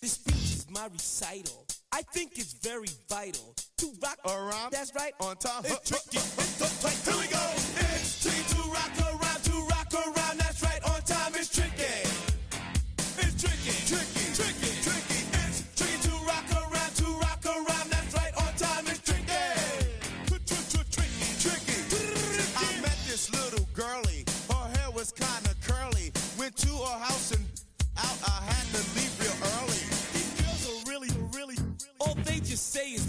This speech is my recital. I think it's very vital to rock around. That's right, on time. It's tricky, it's so tight. Here we go. It's tricky to rock around. That's right, on time. It's tricky. It's tricky, tricky, tricky, tricky. It's tricky to rock around. That's right, on time. It's tricky. Tricky, tricky. I met this little girlie. Her hair was kind of curly. Went to her house and out. I had to leave real early. These girls are really, all they just say is,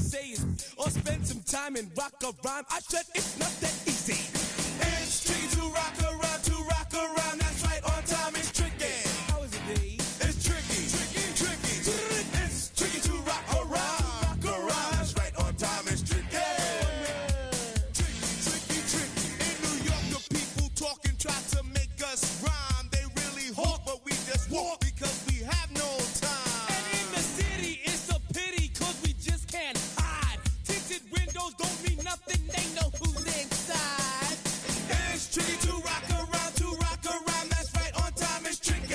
or spend some time and rock a rhyme. I said it's not that easy. It's tricky to rock around. That's right, on time. It's tricky. How is it, Dave? It's tricky, tricky, tricky. It's tricky to rock around. That's right, on time. It's tricky. Tricky, tricky. In New York, the people talking try to make us rhyme. They really hope, but we just walk because we have no time. And in the city, it's a pity, cause we just can't hide. Tinted windows don't mean nothing, they know who's inside. It's tricky to rock around. That's right, on time. It's tricky.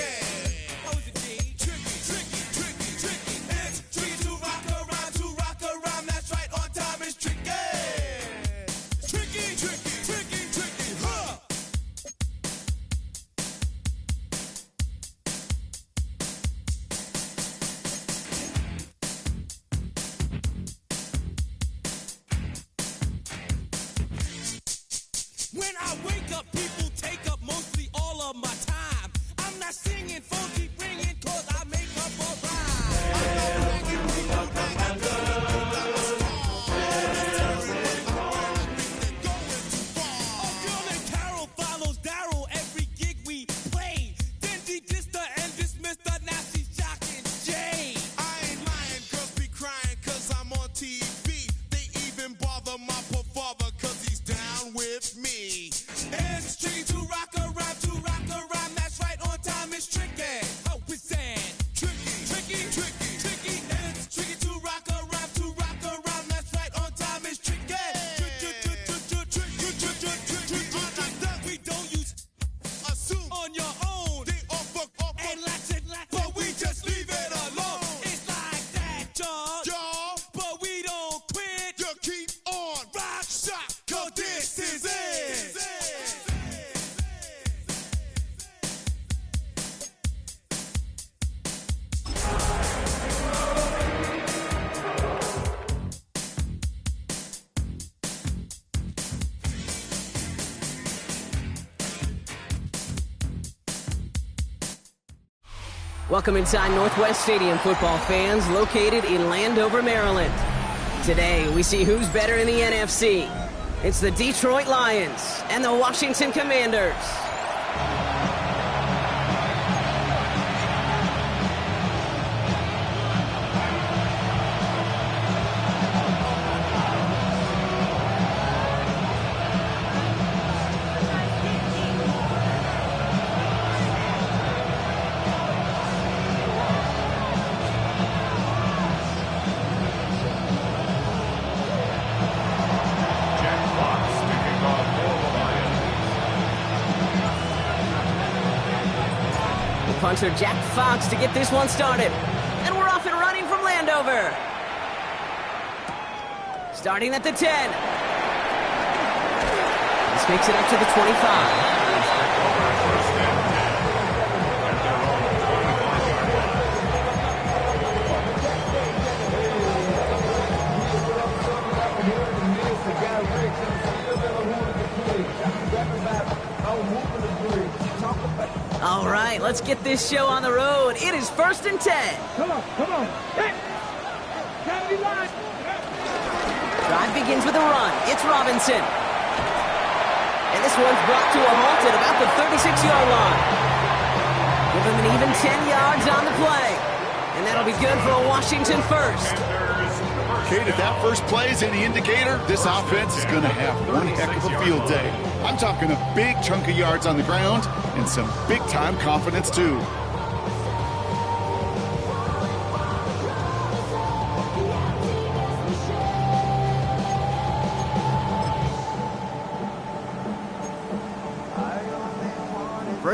How is it, D? Tricky, tricky, tricky, tricky. It's tricky to rock around. That's right, on time. It's tricky. Tricky, tricky, tricky, tricky, huh? When I wake up, people take up mostly all of my time. I'm not singing, phone keep ringing, cause I make up a rhyme. A girl named Carol follows Daryl every gig we play. Then she dissed her and dismissed her, now she's shocking Jay. I ain't lying, girls be crying cause I'm on TV. They even bother my poor father cause he's down with me. It's tricky to rock around. That's right, on time. It's tricky. How is that? Tricky, tricky, tricky, tricky. It's tricky to rock around. That's right, on time. It's tricky. We don't use assume on your own. They offer and lots, but we just leave it alone. It's like that, y'all. But we don't quit. You keep on rock shot, cause this is it. Welcome inside Northwest Stadium, football fans, located in Landover, Maryland. Today, we see who's better in the NFC. It's the Detroit Lions and the Washington Commanders. Punter Jack Fox to get this one started. And we're off and running from Landover. Starting at the 10. This makes it up to the 25. All right, let's get this show on the road. It is 1st and 10. Come on. Hey! Drive begins with a run. It's Robinson. And this one's brought to a halt at about the 36-yard line. Give him an even 10 yards on the play. And that'll be good for a Washington first. Kate, if that first play is any indicator, this offense is going to have one heck of a field day. I'm talking a big chunk of yards on the ground and some big-time confidence, too.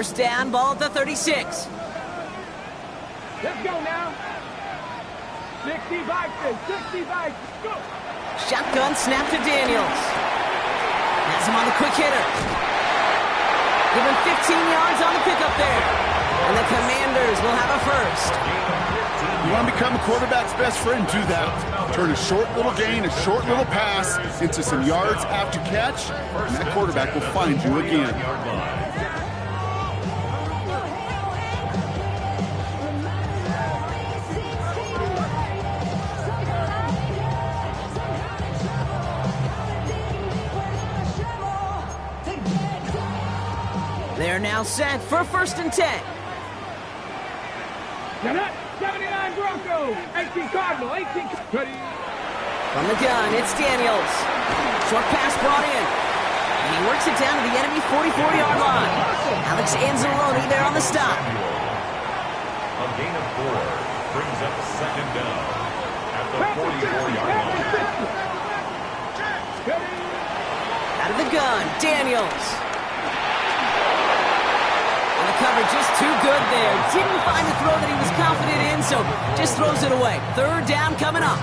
First down, ball at the 36. Let's go now. 60 Vikings, 60 Vikings, go. Shotgun snap to Daniels. Has him on the quick hitter. Give him 15 yards on the pickup there. And the Commanders will have a first. You want to become a quarterback's best friend? Do that. Turn a short little gain, a short little pass into some yards after catch, and that quarterback will find you again. They're now set for 1st and 10. 79 Broncos, 18 Cardinal, 18 ready. From the gun, it's Daniels. Short pass brought in. And he works it down to the enemy 44-yard line. Alex Anzalone there on the stop. A gain of 4 brings up 2nd down at the 44-yard line. Out of the gun, Daniels. And the coverage just too good there. Didn't find the throw that he was confident in, so just throws it away. 3rd down coming up.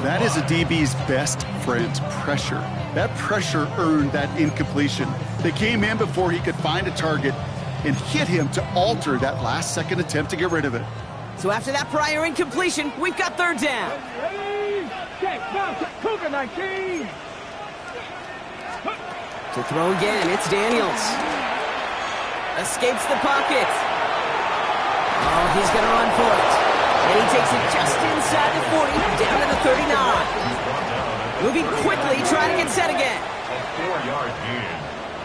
That is a DB's best friend, pressure. That pressure earned that incompletion. They came in before he could find a target and hit him to alter that last-second attempt to get rid of it. So after that prior incompletion, we've got 3rd down. Cougar 19. To throw again, it's Daniels. Escapes the pocket. Oh, he's going to run for it. And he takes it just inside the 40, down to the 39. Moving quickly, trying to get set again. A 4-yard gain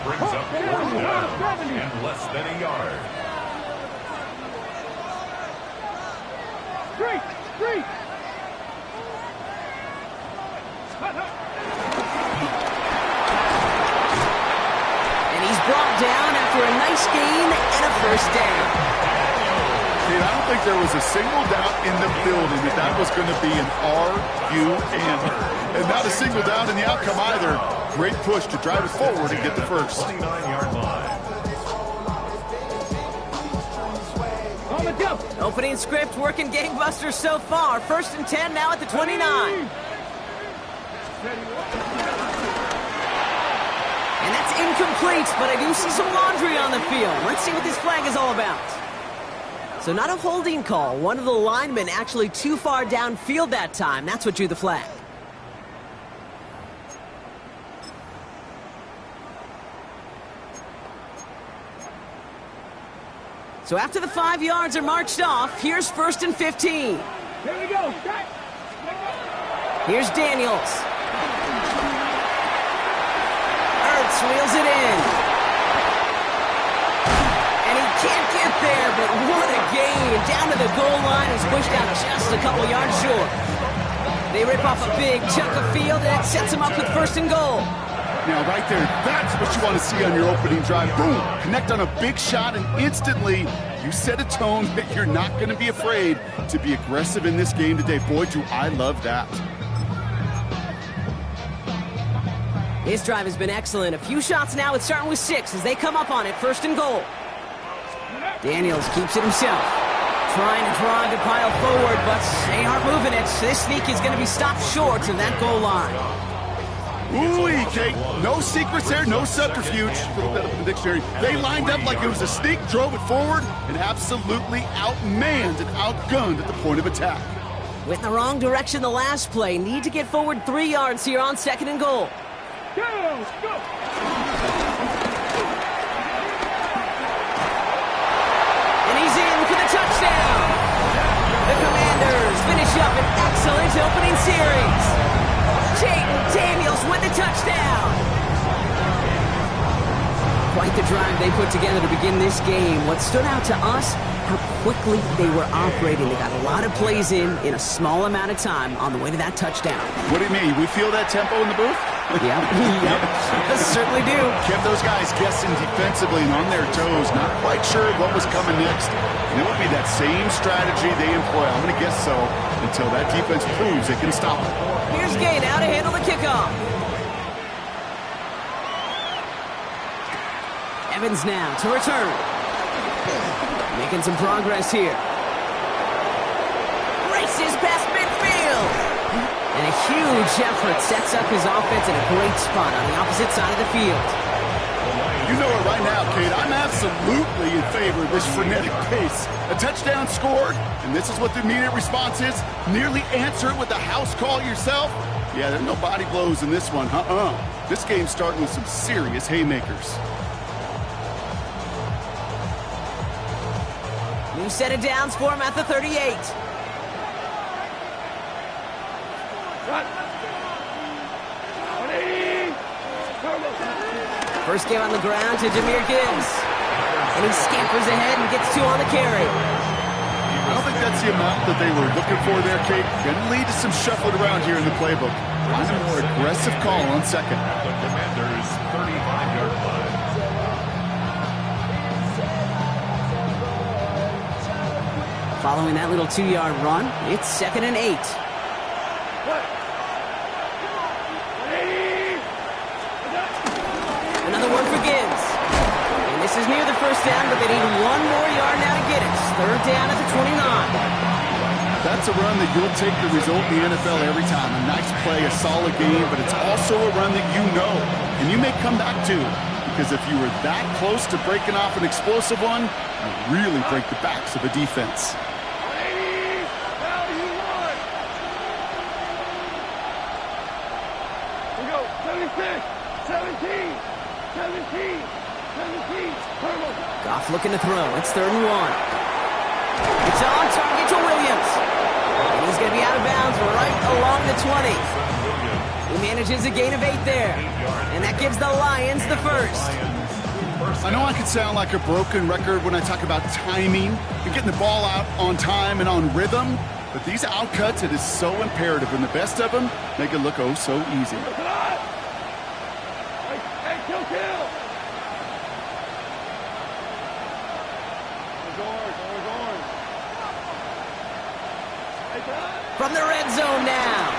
brings up 4th down and less than a yard. Street. And he's brought down after a nice gain and a 1st down. I don't think there was a single doubt in the building that that was going to be an RUN. And not a single doubt in the outcome either. Great push to drive it forward and get the first. 29-yard line. On the jump. Opening script working gangbusters so far. 1st and 10 now at the 29. And that's incomplete, but I do see some laundry on the field. Let's see what this flag is all about. So not a holding call. One of the linemen actually too far downfield that time. That's what drew the flag. So after the 5 yards are marched off, here's 1st and 15. Here we go. Here's Daniels. Ertz reels it in. And he can't get there, but what a gain. Down to the goal line. He's pushed out just a couple yards short. They rip off a big chunk of field, and it sets him up with 1st and goal. Now, right there, that's what you want to see on your opening drive. Boom! Connect on a big shot, and instantly you set a tone that you're not going to be afraid to be aggressive in this game today. Boy, do I love that. His drive has been excellent. A few shots now. It's starting with 6 as they come up on it. 1st and goal. Daniels keeps it himself. Trying to drive to pile forward, but they aren't moving it. This sneak is going to be stopped short of that goal line. Ooh, Kate, no secrets there, no subterfuge. A little bit of the dictionary. They lined up like it was a sneak, drove it forward, and absolutely outmanned and outgunned at the point of attack. Went in the wrong direction the last play. Need to get forward 3 yards here on 2nd and goal. Go! And he's in for the touchdown. The Commanders finish up an excellent opening series. Jaden Daniels with the touchdown. Quite the drive they put together to begin this game. What stood out to us, how quickly they were operating. They got a lot of plays in a small amount of time on the way to that touchdown. What do you mean? We feel that tempo in the booth? Yep. Certainly do. Kept those guys guessing defensively and on their toes, not quite sure what was coming next. And it would be that same strategy they employ, I'm going to guess so, until that defense proves it can stop it. Here's Gay now to handle the kickoff. Evans now to return. Making some progress here. Races past midfield. And a huge effort sets up his offense in a great spot on the opposite side of the field. You know it right now, Kate. I'm absolutely in favor of this frenetic pace. A touchdown scored, and this is what the immediate response is. Nearly answer it with a house call yourself. Yeah, there's no body blows in this one. This game's starting with some serious haymakers. New set of downs for him at the 38. First game on the ground to Jahmyr Gibbs. And he scampers ahead and gets 2 on the carry. I don't think that's the amount that they were looking for there, Kate. Going to lead to some shuffling around here in the playbook. Find a more aggressive call on second. The Commanders' 35-yard line. Following that little 2-yard run, it's 2nd and 8. Another one for Gibbs. And this is near the first down, but they need 1 more yard now to get it. 3rd down at the 29. That's a run that you'll take the result in the NFL every time. A nice play, a solid game, but it's also a run that you know, and you may come back to. Because if you were that close to breaking off an explosive one, you really break the backs of a defense. We go, 76, 17. 17. Goff looking to throw. It's 3rd and 1. It's on target to Williams. And he's going to be out of bounds right along the 20. He manages a gain of 8 there. And that gives the Lions the first. I know I could sound like a broken record when I talk about timing and getting the ball out on time and on rhythm, but these outcuts, it is so imperative, and the best of them make it look oh so easy. Kill. From the red zone now.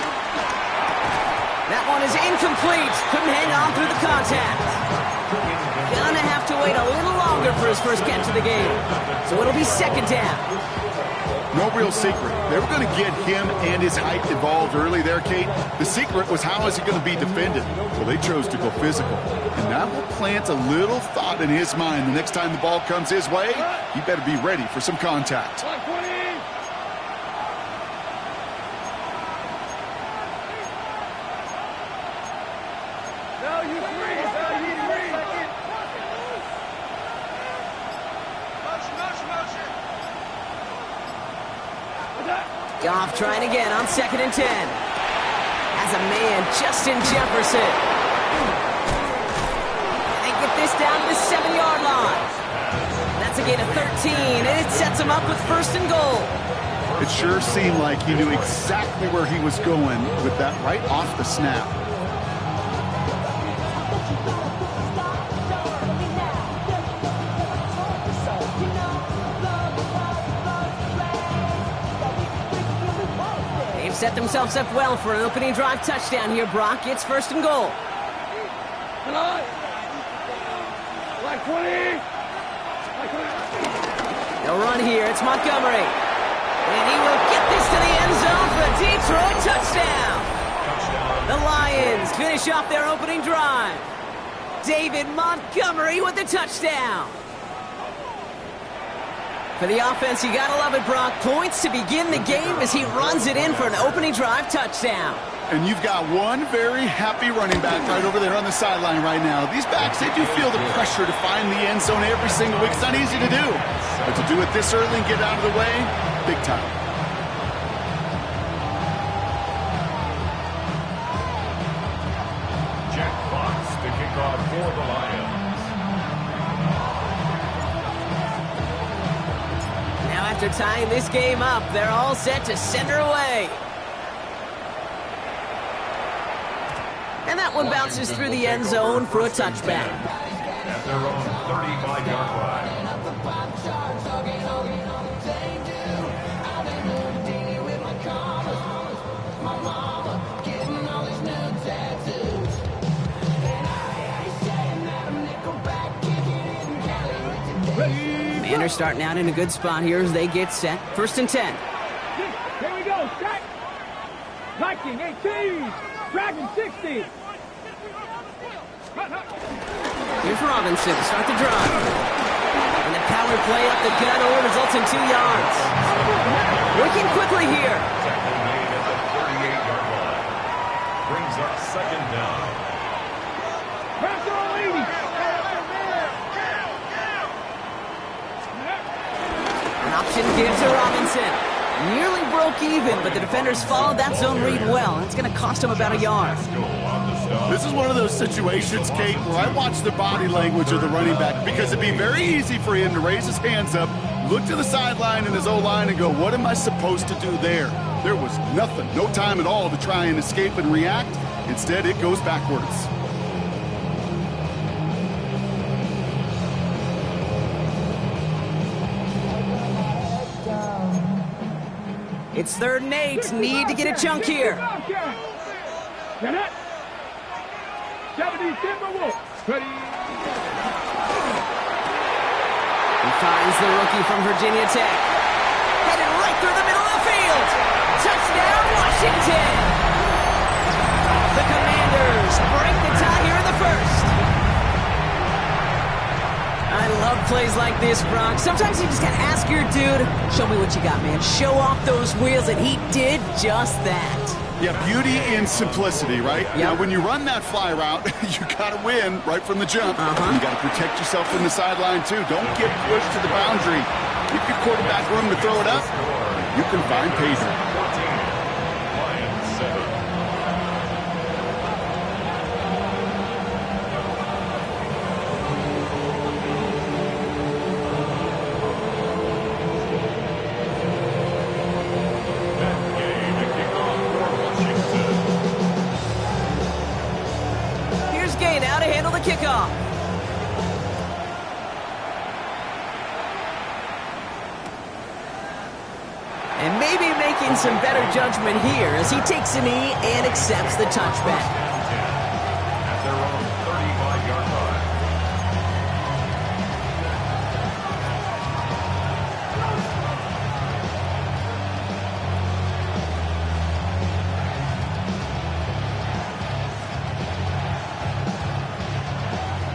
That one is incomplete. Couldn't hang on through the contact. Gonna have to wait a little longer for his first catch of the game. So it'll be 2nd down. No real secret. They were going to get him and his height involved early there, Kate. The secret was how is he going to be defended? Well, they chose to go physical. And that will plant a little thought in his mind. The next time the ball comes his way, he better be ready for some contact. Goff trying again on 2nd and 10. As a man, Justin Jefferson. They get this down to the 7-yard line. That's a gain of 13, and it sets him up with 1st and goal. It sure seemed like he knew exactly where he was going with that right off the snap. Set themselves up well for an opening drive touchdown here, Brock. It's 1st and goal. Like 20. They'll run here. It's Montgomery. And he will get this to the end zone for a Detroit touchdown. The Lions finish off their opening drive. David Montgomery with the touchdown. For the offense, you gotta love it, Brock. Points to begin the game as he runs it in for an opening drive touchdown. And you've got one very happy running back right over there on the sideline right now. These backs, they do feel the pressure to find the end zone every single week. It's not easy to do. But to do it this early and get out of the way, big time. Jack Fox to kick off for the Lions. After tying this game up, they're all set to send her away. And that one bounces through the end zone for a touchback. At their own 35-yard line. Defenders starting out in a good spot here as they get set. 1st and 10. Here we go, set. Viking 18, Dragon 60. Here's Robinson to start the drive. And the power play up the gut over results in 2 yards. Working quickly here. Tackle made at the 38-yard line. Brings up 2nd down. An option gives to Robinson. Nearly broke even, but the defenders followed that zone read well. It's going to cost him about a yard. This is one of those situations, Kate, where I watch the body language of the running back because it'd be very easy for him to raise his hands up, look to the sideline in his O-line and go, what am I supposed to do there? There was nothing, no time at all to try and escape and react. Instead, it goes backwards. It's 3rd and 8. Need to get a chunk here. Get it. 70 Timberwolves. Ready. He finds the rookie from Virginia Tech. Headed right through the middle of the field. Touchdown, Washington. The Commanders break the tie here in the 1st. I love plays like this, Brock. Sometimes you just gotta ask your dude, show me what you got, man. Show off those wheels, and he did just that. Yeah, beauty in simplicity, right? Yep. Now, when you run that fly route, you got to win right from the jump. You got to protect yourself from the sideline, too. Don't get pushed to the boundary. Give your quarterback room to throw it up. You can find pay dirt. 14. Lions 7. Kickoff. And maybe making some better judgment here as he takes a knee and accepts the touchback. At their own 35-yard line.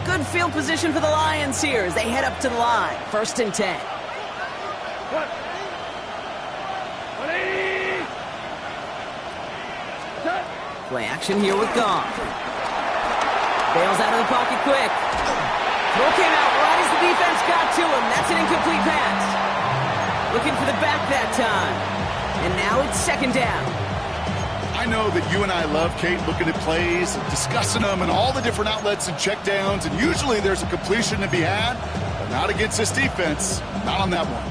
Good field position for the Lions here as they head up to the line. 1st and 10. Play action here with Goff. Bails out of the pocket quick. Throw came out right as the defense got to him. That's an incomplete pass. Looking for the back that time. And now it's 2nd down. I know that you and I love, Kate, looking at plays, and discussing them and all the different outlets and checkdowns, and usually there's a completion to be had, but not against this defense. Not on that one.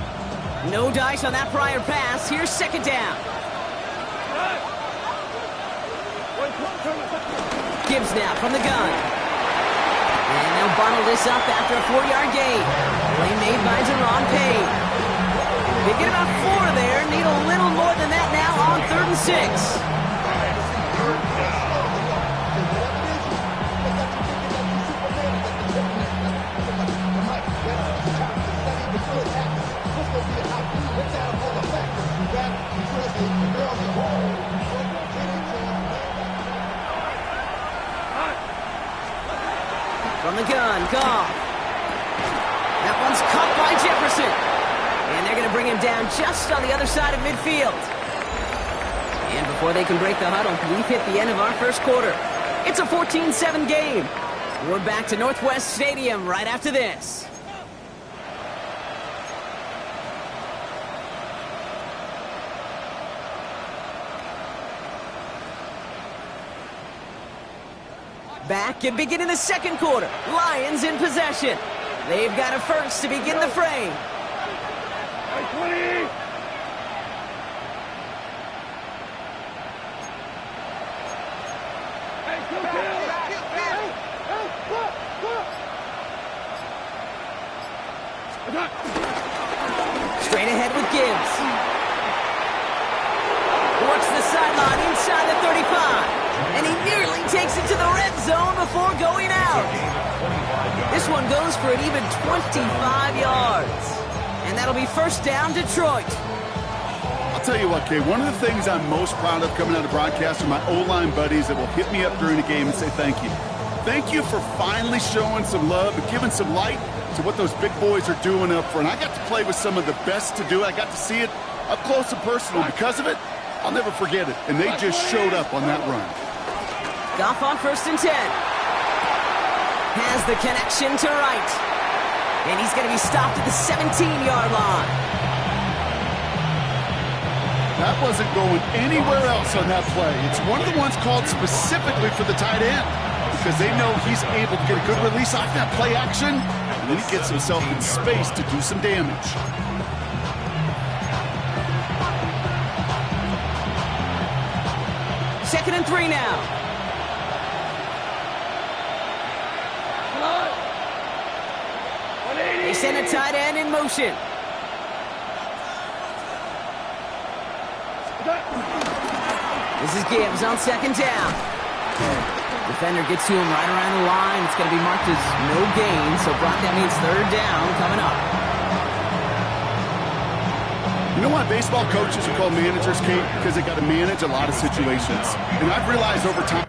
No dice on that prior pass. Here's 2nd down. Gibbs now from the gun. And they'll bundle this up after a 4-yard gain. Play made by Jerron Payne. They get about 4 there. Need a little more than that now on 3rd and 6. From the gun, Goff. That one's caught by Jefferson. And they're going to bring him down just on the other side of midfield. And before they can break the huddle, we've hit the end of our 1st quarter. It's a 14-7 game. We're back to Northwest Stadium right after this. Back and beginning the 2nd quarter. Lions in possession. They've got a 1st to begin the frame. 20. Straight ahead with Gibbs. Works the sideline inside the 35. And he nearly takes it to the red zone before going out. This one goes for an even 25 yards. And that'll be first down, Detroit. I'll tell you what, Kay, one of the things I'm most proud of coming out of broadcast are my O-line buddies that will hit me up during the game and say thank you. Thank you for finally showing some love and giving some light to what those big boys are doing up front. I got to play with some of the best to do it. I got to see it up close and personal. Because of it, I'll never forget it. And they just showed up on that run. Goff on 1st and 10. Has the connection to Wright. And he's going to be stopped at the 17-yard line. That wasn't going anywhere else on that play. It's one of the ones called specifically for the tight end because they know he's able to get a good release off that play action, and then he gets himself in space to do some damage. Second and 3 now. They send a tight end in motion. This is Gibbs on 2nd down. Defender gets to him right around the line. It's going to be marked as no gain, so Brock, that means 3rd down coming up. You know why baseball coaches are called managers, Kate? Because they got to manage a lot of situations. And I've realized over time,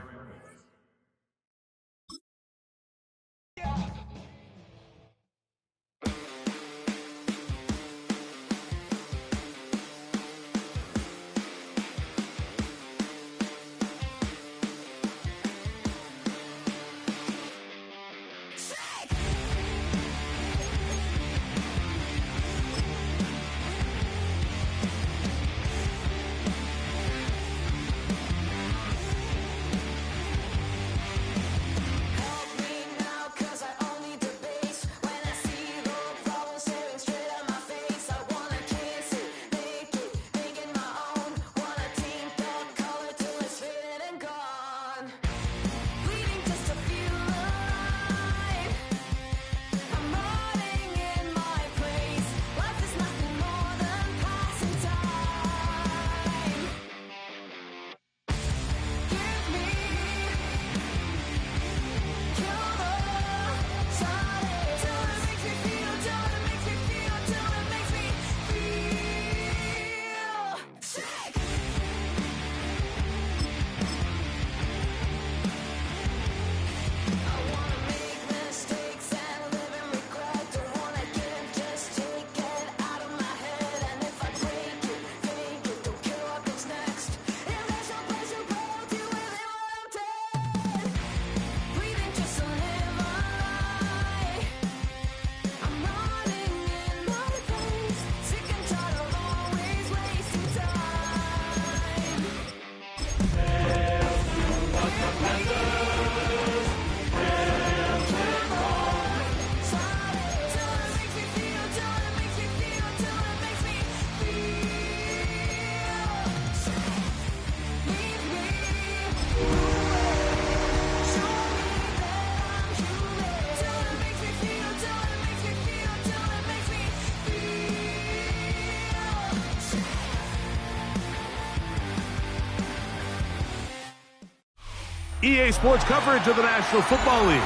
EA Sports coverage of the National Football League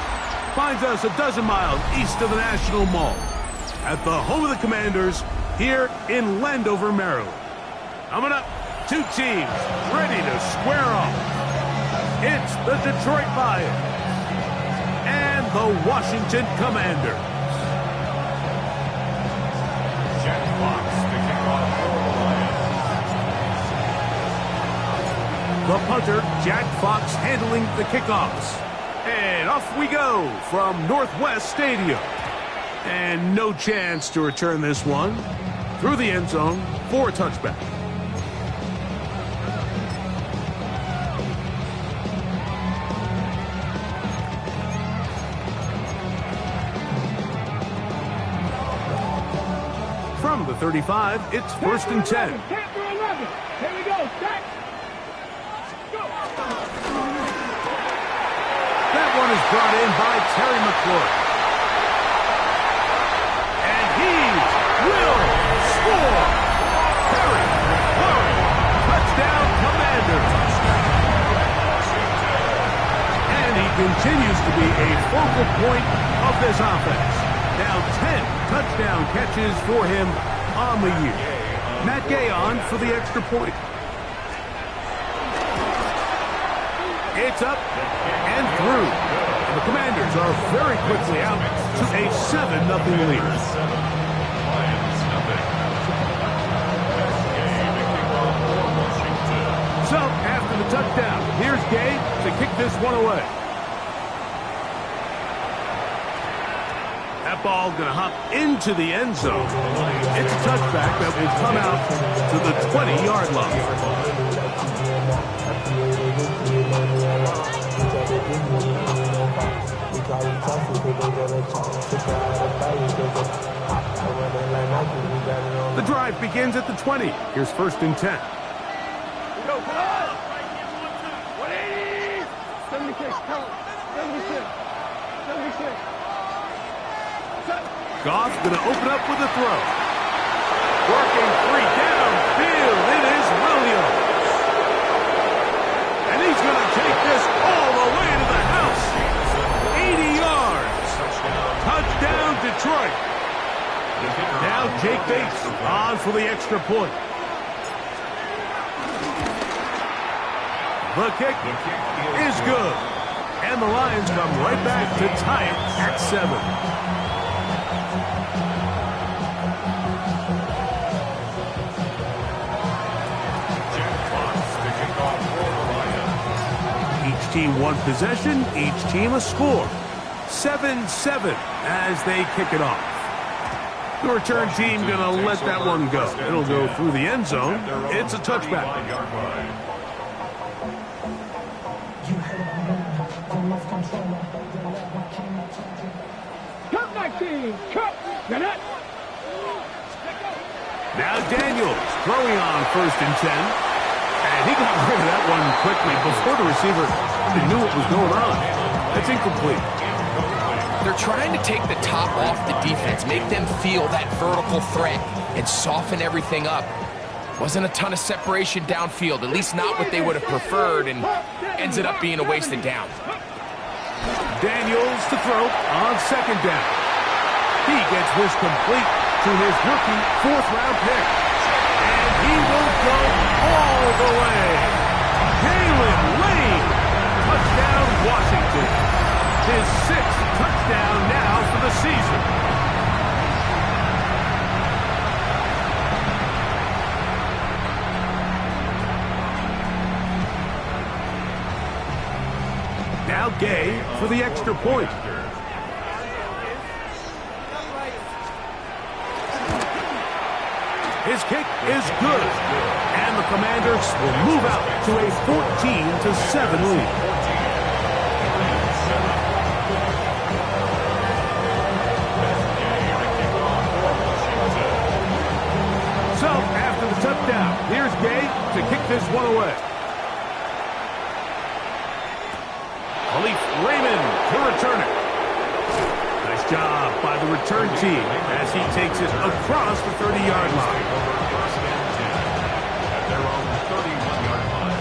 finds us a dozen miles east of the National Mall at the home of the Commanders here in Landover, Maryland. Coming up, two teams ready to square off. It's the Detroit Lions and the Washington Commanders. Jack Fox to kick off for the Lions. The punter, Jack Fox, handling the kickoffs. And off we go from Northwest Stadium. And no chance to return this one through the end zone for a touchback. From the 35, it's 1st and 10. 10 through 11. Here we go. Set. Go. That one is brought in by Terry McLaurin. And he will score. Terry McLaurin. Touchdown, Commanders. And he continues to be a focal point of this offense. Now 10 touchdown catches for him on the year. Matt Gay on for the extra point. It's up and through. And the Commanders are very quickly out to a 7-0 lead. So, after the touchdown, here's Gay to kick this one away. That ball going to hop into the end zone. It's a touchback that will come out to the 20-yard line. The drive begins at the 20. Here's 1st and 10. Go, come on! 180! 76, count. 76. 76. Goff going to open up with a throw. Working free downfield. It is Williams. And he's going to take this all the way to the house. 80 yards. Touchdown, Detroit. Now Jake Bates on for the extra point. The kick is good. And the Lions come right back to tie it at 7. Each team one possession, each team a score. 7-7 as they kick it off. The return team going to let that one go. It'll go through the end zone. It's a touchback. Cut 19! Cut! Get it! Now Daniels throwing on 1st and 10. And he got rid of that one quickly before the receiver knew what was going on. That's incomplete. They're trying to take the top off the defense, make them feel that vertical threat, and soften everything up. Wasn't a ton of separation downfield, at least not what they would have preferred, and ends it up being a wasted down. Daniels to throw on 2nd down. He gets this complete to his rookie 4th-round pick. And he will go all the way. Galen Lane. Touchdown, Washington. His 6th touchdown now for the season. Now Gay for the extra point. His kick is good. And the Commanders will move out to a 14-7 lead. So, after the touchdown, here's Gay to kick this one away. Khalif Raymond to return it. Nice job by the return team as he takes it across the 30-yard line. At their own 31-yard line.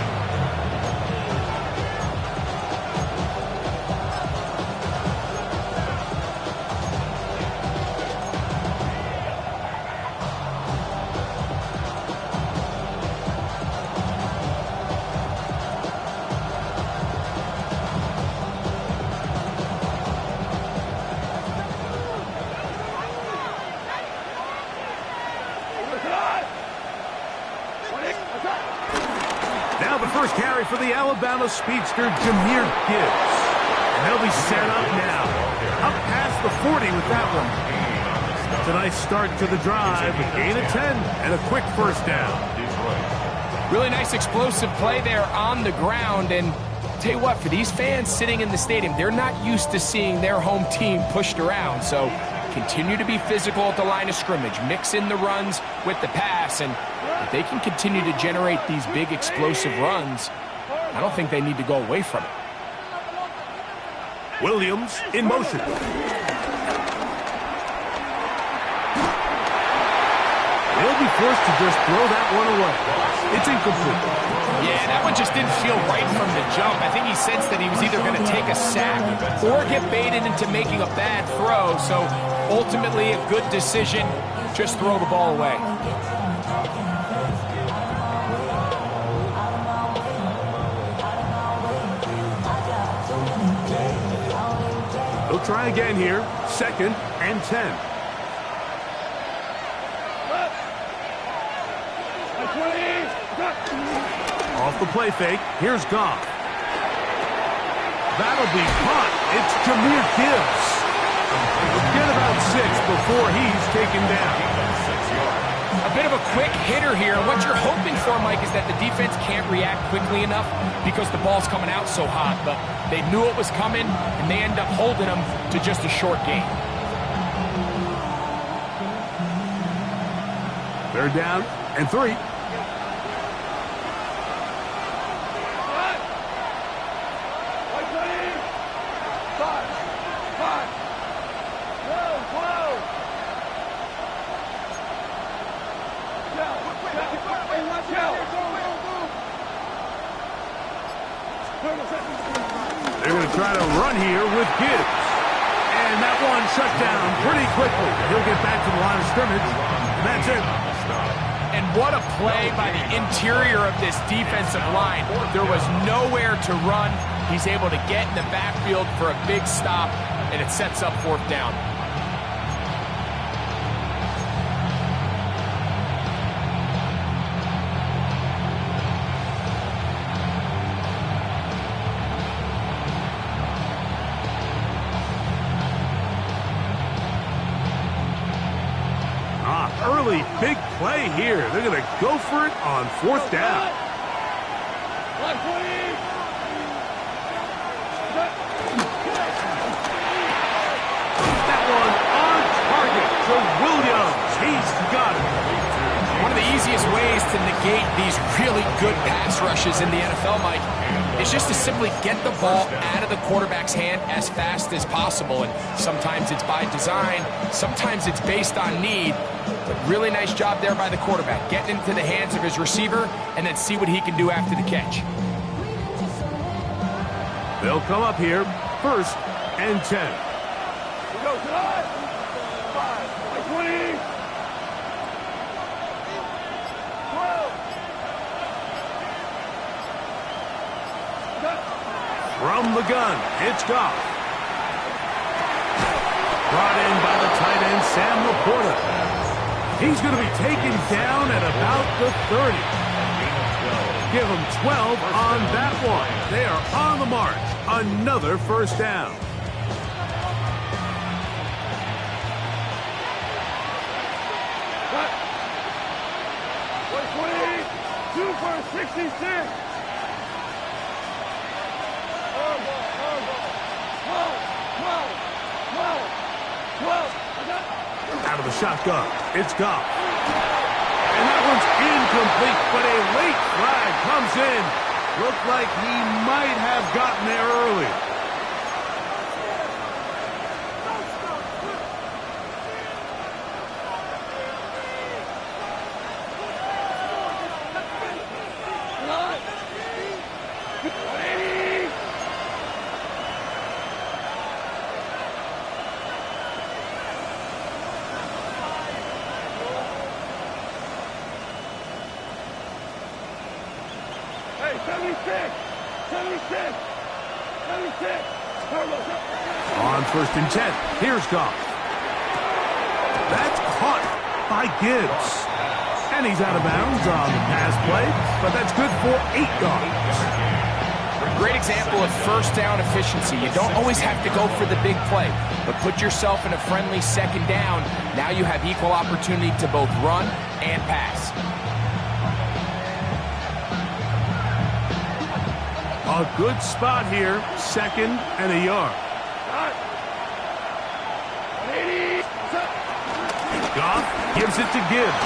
Now the first carry for the Alabama speedster, Jahmyr Gibbs. And they'll be set up now. Up past the 40 with that one. It's a nice start to the drive. A gain of 10 and a quick 1st down. Really nice explosive play there on the ground. And tell you what, for these fans sitting in the stadium, they're not used to seeing their home team pushed around. So continue to be physical at the line of scrimmage. Mix in the runs with the pass. And if they can continue to generate these big explosive runs, I don't think they need to go away from it. Williams in motion. They'll be forced to just throw that one away. It's incomplete. Yeah, that one just didn't feel right from the jump. I think he sensed that he was either going to take a sack or get baited into making a bad throw. So ultimately a good decision, just throw the ball away. He'll try again here. 2nd and 10. Off the play fake. Here's Goff. That'll be caught. It's Jahmyr Gibbs. Get about 6 before he's taken down. A bit of a quick hitter here. What you're hoping for, Mike, is that the defense can't react quickly enough because the ball's coming out so hot. But they knew it was coming, and they end up holding them to just a short gain. 3rd down and 3. They're going to try to run here with Gibbs. And that one shut down pretty quickly. He'll get back to the line of scrimmage, and that's it. And what a play by the interior of this defensive line. There was nowhere to run. He's able to get in the backfield for a big stop, and it sets up 4th down. Early big play here. They're going to go for it on 4th down. That one on target to Williams. He's got it. One of the easiest ways to negate these really good pass rushes in the NFL, Mike, is just to simply get the ball out of the quarterback's hand as fast as possible. And sometimes it's by design, sometimes it's based on need. But really nice job there by the quarterback, getting into the hands of his receiver and then see what he can do after the catch. They'll come up here, 1st and 10. From the gun, it's Goff. Brought in by the tight end, Sam Laporta. He's going to be taken down at about the 30. Give him 12 on that one. They are on the march. Another 1st down. Two for 66. Out of the shotgun, it's Goff. And that one's incomplete, but a late flag comes in. Looked like he might have gotten there early. On 1st and 10, here's Goff. That's caught by Gibbs. And he's out of bounds on the pass play, but that's good for 8 yards. Great example of 1st down efficiency. You don't always have to go for the big play, but put yourself in a friendly 2nd down. Now you have equal opportunity to both run and pass. A good spot here, 2nd and a yard. Goff gives it to Gibbs.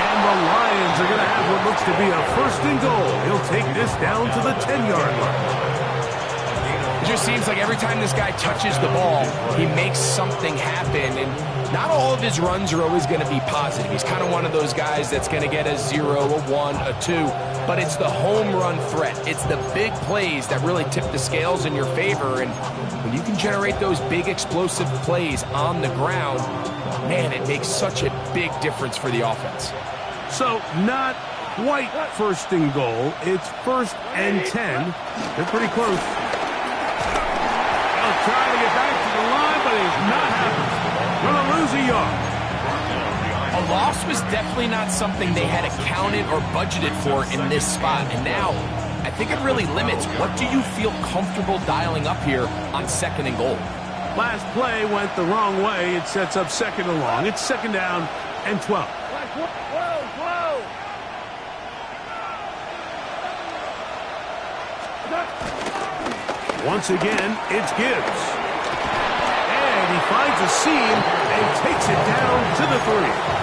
And the Lions are going to have what looks to be a 1st and goal. He'll take this down to the 10-yard line. It just seems like every time this guy touches the ball, he makes something happen. And not all of his runs are always going to be positive. He's kind of one of those guys that's going to get a 0, a 1, a 2, but it's the home run threat. It's the big plays that really tip the scales in your favor, and when you can generate those big explosive plays on the ground, man, it makes such a big difference for the offense. So not quite first and goal. It's 1st and 10. They're pretty close. They'll try to get back to the line, but it's not happening. Going to lose a yard. A loss was definitely not something they had accounted or budgeted for in this spot. And now, I think it really limits what do you feel comfortable dialing up here on 2nd and goal. Last play went the wrong way. It sets up 2nd and long. It's 2nd down and 12. Once again, it's Gibbs. And he finds a seam and takes it down to the 3.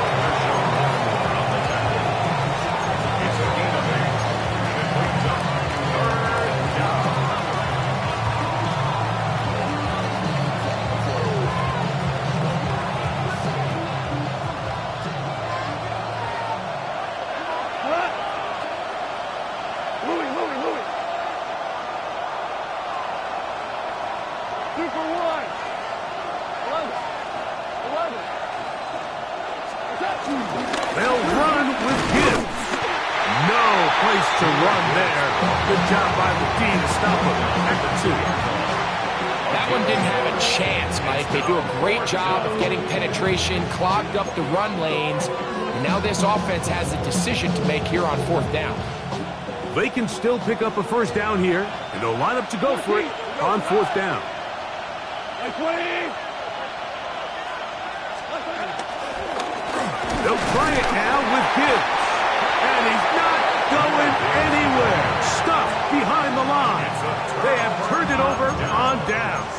They'll run with Gibbs. No place to run there. Good job by the D to stop him at the 2. That one didn't have a chance, Mike. They do a great job of getting penetration, clogged up the run lanes, and now this offense has a decision to make here on 4th down. They can still pick up a 1st down here, and they'll line up to go for it on 4th down. They'll try it now with Gibbs. And he's not going anywhere. Stuffed behind the line. They have turned it over on downs.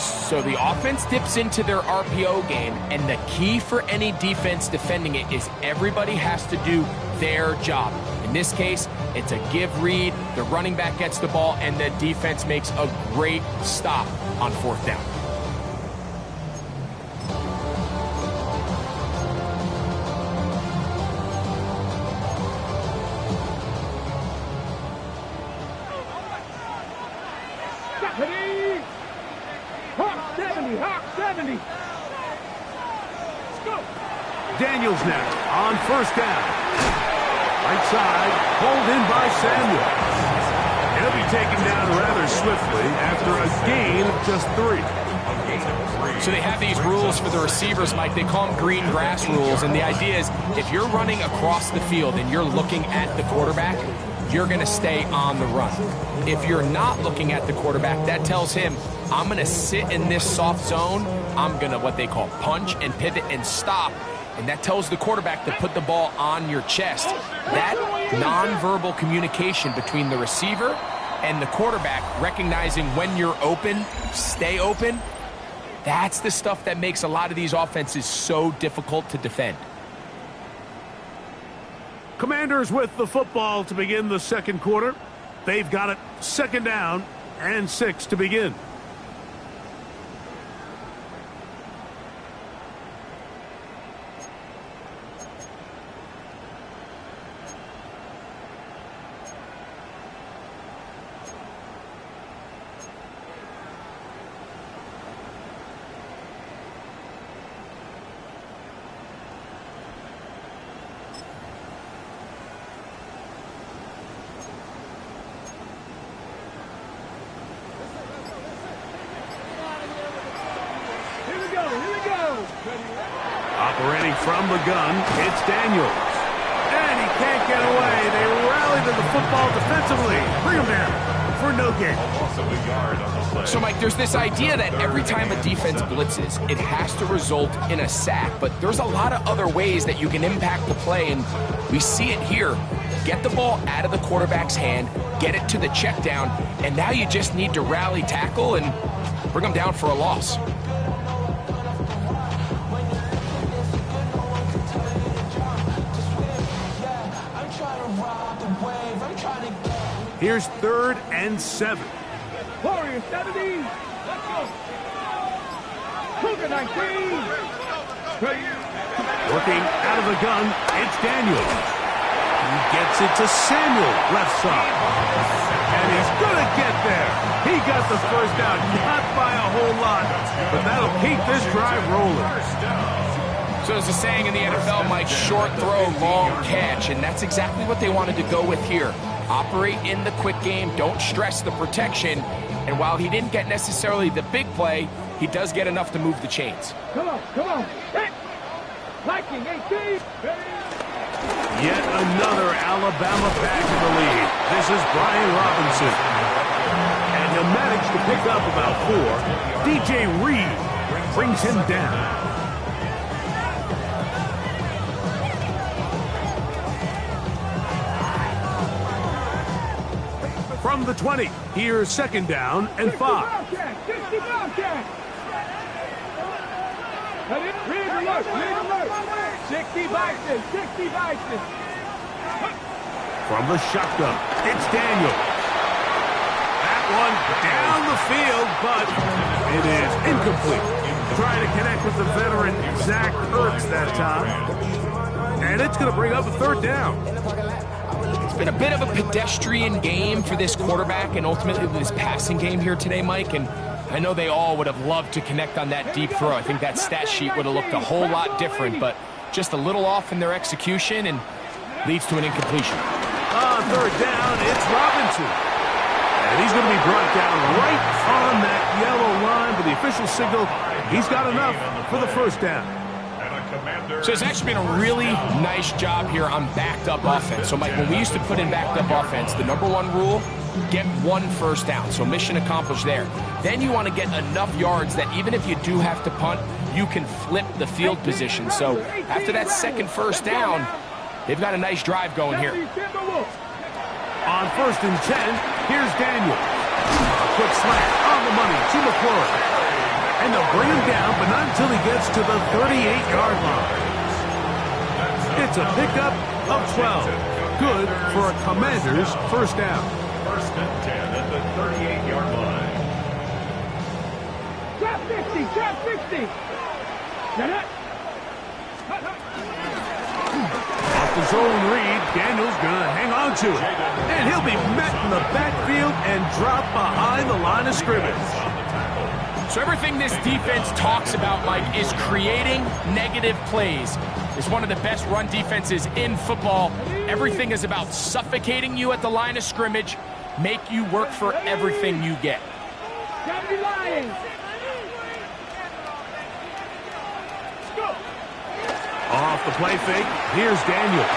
So the offense dips into their RPO game, and the key for any defense defending it is everybody has to do their job. In this case, it's a give read, the running back gets the ball, and the defense makes a great stop on 4th down. Daniels now on 1st down. Right side, pulled in by Samuel. He'll be taken down rather swiftly after a gain of just 3. So they have these rules for the receivers, Mike. They call them green grass rules, and the idea is if you're running across the field and you're looking at the quarterback, you're going to stay on the run. If you're not looking at the quarterback, that tells him, I'm going to sit in this soft zone. I'm going to what they call punch and pivot and stop. And that tells the quarterback to put the ball on your chest. That nonverbal communication between the receiver and the quarterback, recognizing when you're open, stay open, that's the stuff that makes a lot of these offenses so difficult to defend. Commanders with the football to begin the 2nd quarter. They've got it 2nd down and 6 to begin. Operating from the gun, it's Daniels. And he can't get away. They rally to the football defensively. Bring him down for no gain. So, Mike, there's this idea that every time a defense blitzes, it has to result in a sack. But there's a lot of other ways that you can impact the play, and we see it here. Get the ball out of the quarterback's hand, get it to the check down, and now you just need to rally tackle and bring them down for a loss. Here's 3rd and 7. Warriors, 70. Let's go. Cougar 19. Working out of the gun, it's Daniels. He gets it to Samuel, left side. And he's going to get there. He got the first down, not by a whole lot, but that'll keep this drive rolling. So there's a saying in the NFL, Mike, short throw, long catch, and that's exactly what they wanted to go with here. Operate in the quick game, don't stress the protection, and while he didn't get necessarily the big play, he does get enough to move the chains. Come on, come on. Hit. Viking 18. Yet another Alabama back in the lead. This is Brian Robinson. And he'll manage to pick up about 4. DJ Reed brings him down. From the 20, here's second down and 5. 60 Bobcat. Read alert, read alert. 60 Bison, 60 Bison. From the shotgun, it's Daniel. That one down the field, but it is incomplete. Trying to connect with the veteran Zach Ertz that time. And it's going to bring up a third down. It's been a bit of a pedestrian game for this quarterback and ultimately this passing game here today, Mike. And I know they all would have loved to connect on that deep throw. I think that stat sheet would have looked a whole lot different, but just a little off in their execution and leads to an incompletion. On third down, it's Robinson. And he's going to be brought down right on that yellow line with the official signal. He's got enough for the first down. So it's actually been a really nice job here on backed-up offense. So, Mike, when we used to put in backed-up offense, the number one rule, get 1 first down. So mission accomplished there. Then you want to get enough yards that even if you do have to punt, you can flip the field position. So after that second first down, they've got a nice drive going here. On first and 10, here's Daniel. A quick slant on the money to McClure. And they'll bring him down, but not until he gets to the 38-yard line. It's a pickup of 12. Good for a Commander's first down. First and 10 at the 38-yard line. Trap 60, trap 60. Off the zone read, Daniel's going to hang on to it. And he'll be met in the backfield and dropped behind the line of scrimmage. So everything this defense talks about, Mike, is creating negative plays. It's one of the best run defenses in football. Everything is about suffocating you at the line of scrimmage, make you work for everything you get. Off the play fake, here's Daniels.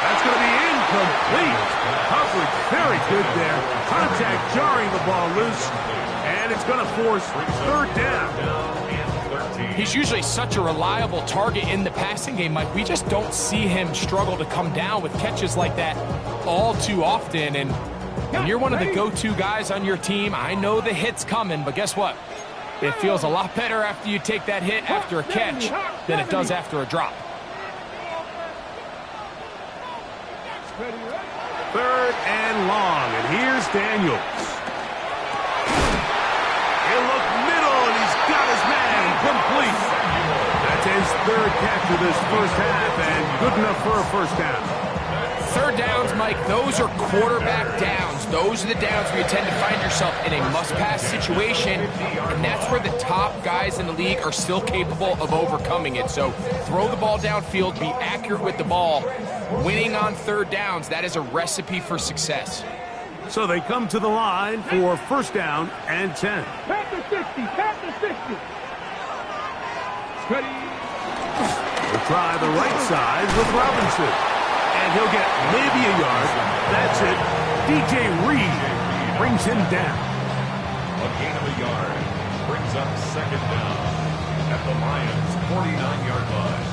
That's going to be incomplete. Coverage very good there. Contact jarring the ball loose. And it's going to force third down. He's usually such a reliable target in the passing game, Mike. We just don't see him struggle to come down with catches like that all too often. And when you're one of the go-to guys on your team, I know the hit's coming, but guess what? It feels a lot better after you take that hit after a catch than it does after a drop. Third and long, and here's Daniels. He'll look middle, and he's got his man complete. That's his third catch of this first half, and good enough for a first down. Third downs, Mike, those are quarterback downs. Those are the downs where you tend to find yourself in a must-pass situation, and that's where the top guys in the league are still capable of overcoming it. So throw the ball downfield, be accurate with the ball. Winning on third downs, that is a recipe for success. So they come to the line for first down and 10. Pat the 60, pat the 60. We'll try the right side with Robinson. And he'll get maybe a yard. That's it. DJ Reed brings him down. A gain of a yard brings up second down at the Lions' 49-yard line.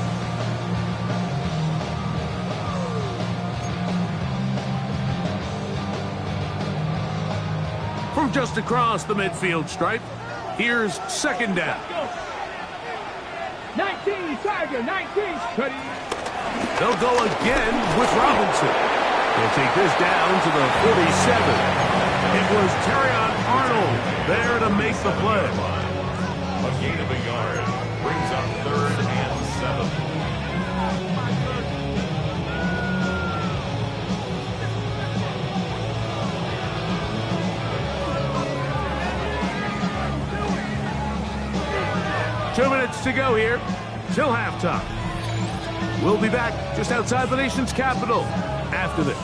From just across the midfield stripe, here's second down. 19, Tiger, 19. They'll go again with Robinson. They'll take this down to the 47. It was Terrion Arnold there to make the play. A gain of a yard brings up 3rd and 7. Two minutes to go here till halftime. We'll be back just outside the nation's capital after this.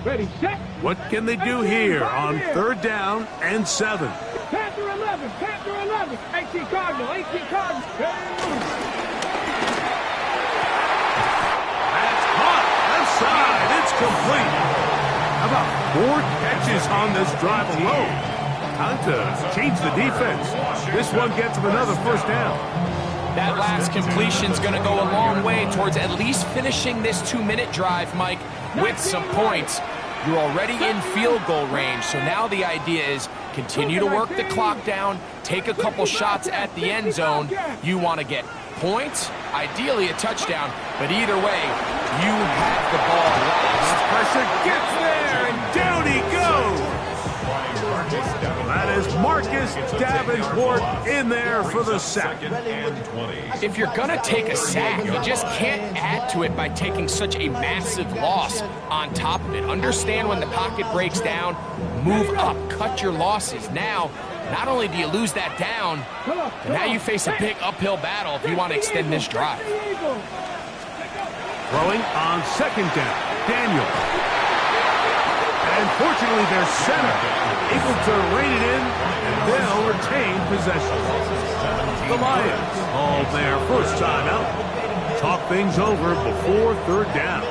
Ready, set. What can they do here on 3rd down and 7? Panther 11, Panther 11. 18 Cardinal, 18 Cardinal. That's caught. Left side. It's complete. How about 4 catches on this drive alone? Time to change the defense. This one gets them another 1st down. That last completion's going to go a long way towards at least finishing this 2-minute drive, Mike, with some points. You're already in field goal range, so now the idea is continue to work the clock down, take a couple shots at the end zone. You want to get points, ideally a touchdown, but either way, you have the ball last. Pressure gets there, and down he goes. That is Marcus Davenport in there for the sack. If you're going to take a sack, you just can't add to it by taking such a massive loss on top of it. Understand when the pocket breaks down, move up, cut your losses. Now, not only do you lose that down, but now you face a big uphill battle if you want to extend this drive. Throwing on 2nd down, Daniel. And fortunately, their center able to rein it in, and they'll retain possession. The Lions call their 1st time out. Talk things over before 3rd down.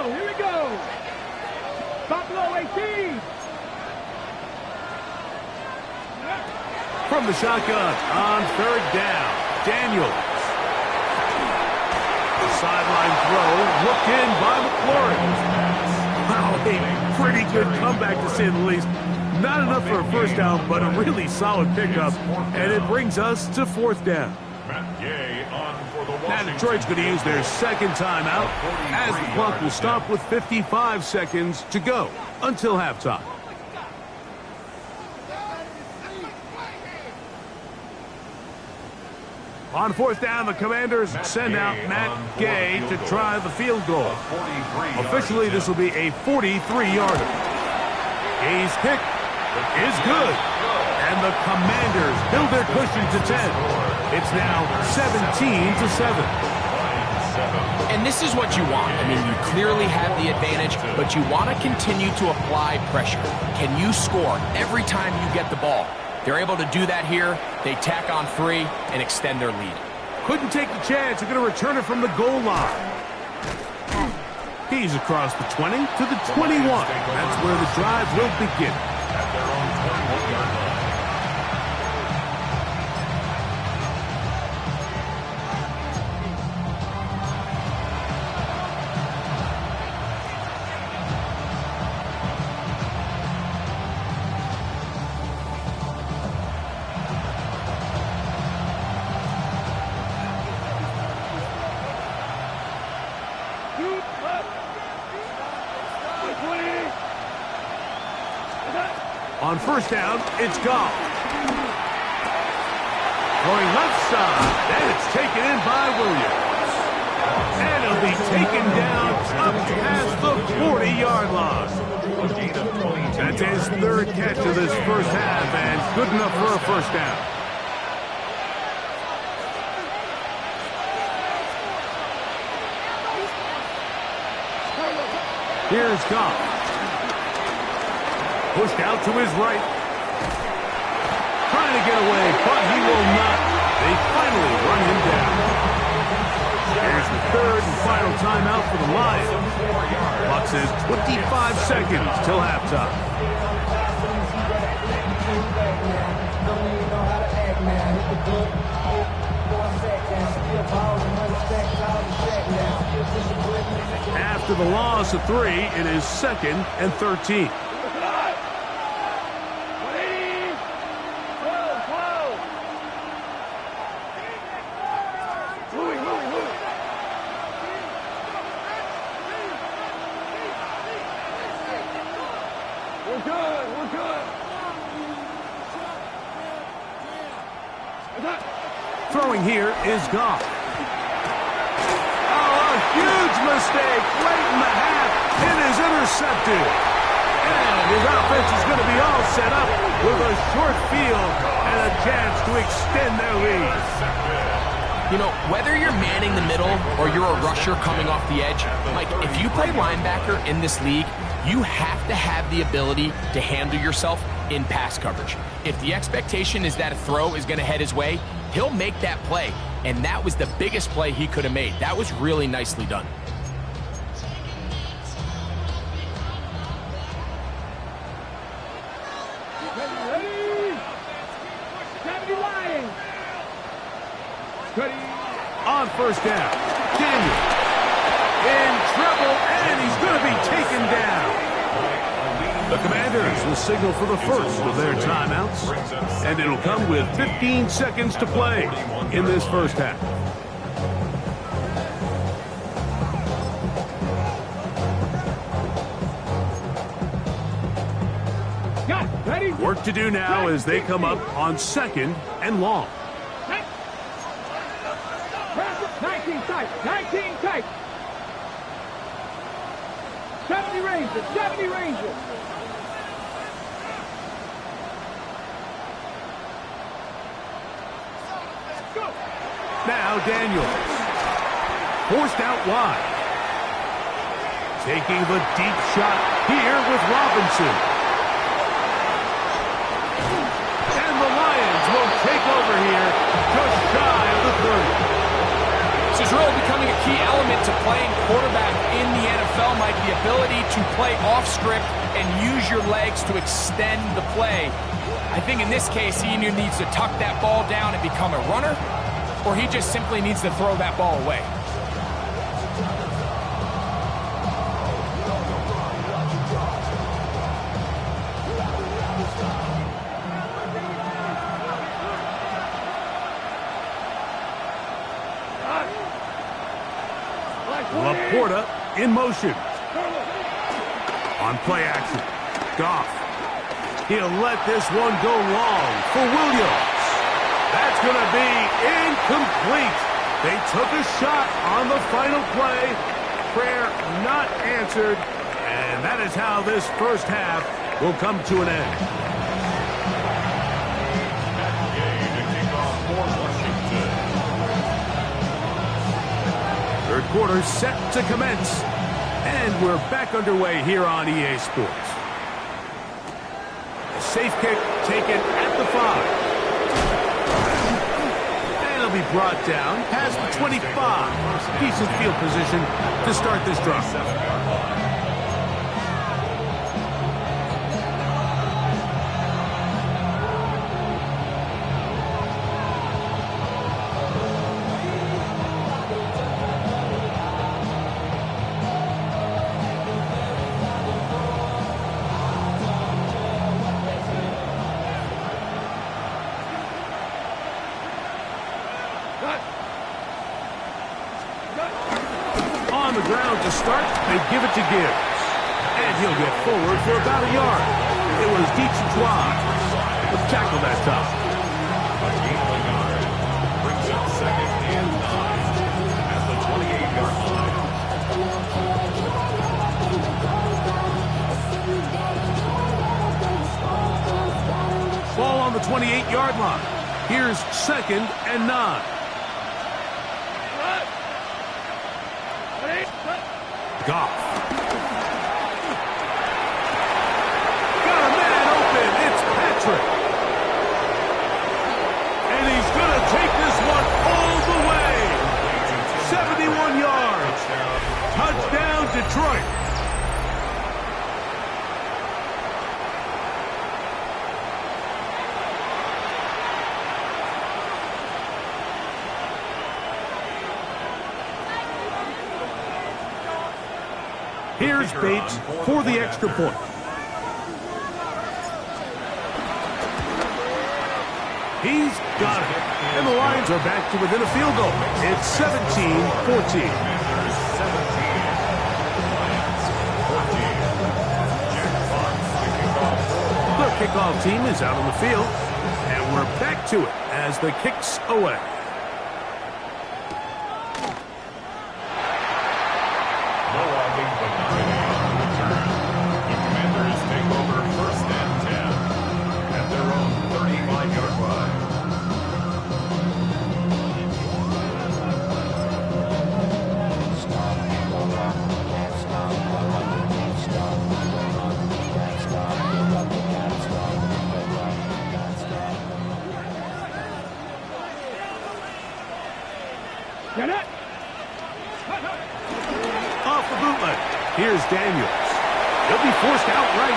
Here we go. Buffalo 18. From the shotgun on 3rd down, Daniels. The sideline throw, looked in by McLaurin. Wow, a pretty good comeback to say the least. Not enough for a 1st down, but a really solid pickup. And it brings us to 4th down. Now Detroit's going to use their 2nd timeout as the clock will stop with 55 seconds to go until halftime. On 4th down, the Commanders send out Matt Gay to try the field goal. Officially, this will be a 43-yarder. Gay's kick is good, and the Commanders build their cushion to 10. It's now 17-7. And this is what you want. I mean, you clearly have the advantage, but you want to continue to apply pressure. Can you score every time you get the ball? They're able to do that here. They tack on 3 and extend their lead. Couldn't take the chance. They're going to return it from the goal line. He's across the 20 to the 21. That's where the drive will begin. At their own 21-yard line. On 1st down, it's gone. Going left side, and it's taken in by Williams. And it'll be taken down up past the 40-yard line. That's his 3rd catch of this 1st half, and good enough for a 1st down. Here's Goff. Pushed out to his right. Trying to get away, but he will not. They finally run him down. Here's the 3rd and final timeout for the Lions. Clock says 25 seconds till halftime. After the loss of 3, it is 2nd and 13. Throwing here is Goff. Oh, a huge mistake late in the half. It is intercepted. And his offense is going to be all set up with a short field and a chance to extend their lead. You know, whether you're manning the middle or you're a rusher coming off the edge, Mike, if you play linebacker in this league, you have to have the ability to handle yourself in pass coverage. If the expectation is that a throw is going to head his way, he'll make that play. And that was the biggest play he could have made. That was really nicely done. On first down, Daniel in trouble, and he's going to be taken down. The Commanders will signal for the first of their timeouts, and it'll come with 15 seconds to play in this first half. Work to do now as they come up on 2nd and long. 19 tight, 19 tight. 70 Rangers, 70 Rangers. Go. Now Daniels. Forced out wide. Taking the deep shot here with Robinson. And the Lions will take over here just shy of the 30. This is really becoming a key element to playing quarterback in the NFL, Mike, the ability to play off script and use your legs to extend the play. I think in this case, he either needs to tuck that ball down and become a runner, or he just simply needs to throw that ball away. Laporta in motion. On play action, Goff. He'll let this one go long for Williams. That's going to be incomplete. They took a shot on the final play. Prayer not answered. And that is how this first half will come to an end. Third quarter set to commence. And we're back underway here on EA Sports. A safe kick taken at the 5. And it'll be brought down past the 25. Decent field position to start this drive. On the ground to start, they give it to Gibbs. And he'll get forward for about a yard. It was Dietrich wide. The tackle that time. A gain of a yard brings up 2nd and 9 at the 28-yard line. Ball on the 28-yard line. Here's 2nd and 9. Goff. Got a man open. It's Patrick. And he's going to take this one all the way. 71 yards. Touchdown, Detroit. Here's Bates for the extra point. He's got it. And the Lions are back to within a field goal. It's 17-14. The kickoff team is out on the field. And we're back to it as the kick's away. Off the bootleg. Here's Daniels. He'll be forced outright.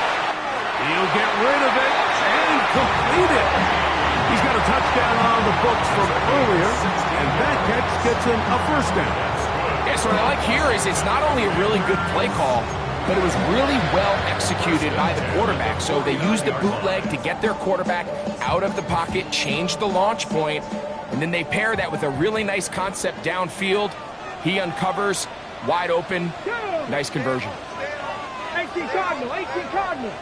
He'll get rid of it and complete it. He's got a touchdown on the books from earlier, and that catch gets him a first down. Yeah, so what I like here is it's not only a really good play call, but it was really well executed by the quarterback. So they used the bootleg to get their quarterback out of the pocket, change the launch point, and then they pair that with a really nice concept downfield. He uncovers, wide open, nice conversion. 18 Cardinal, 18 Cardinal.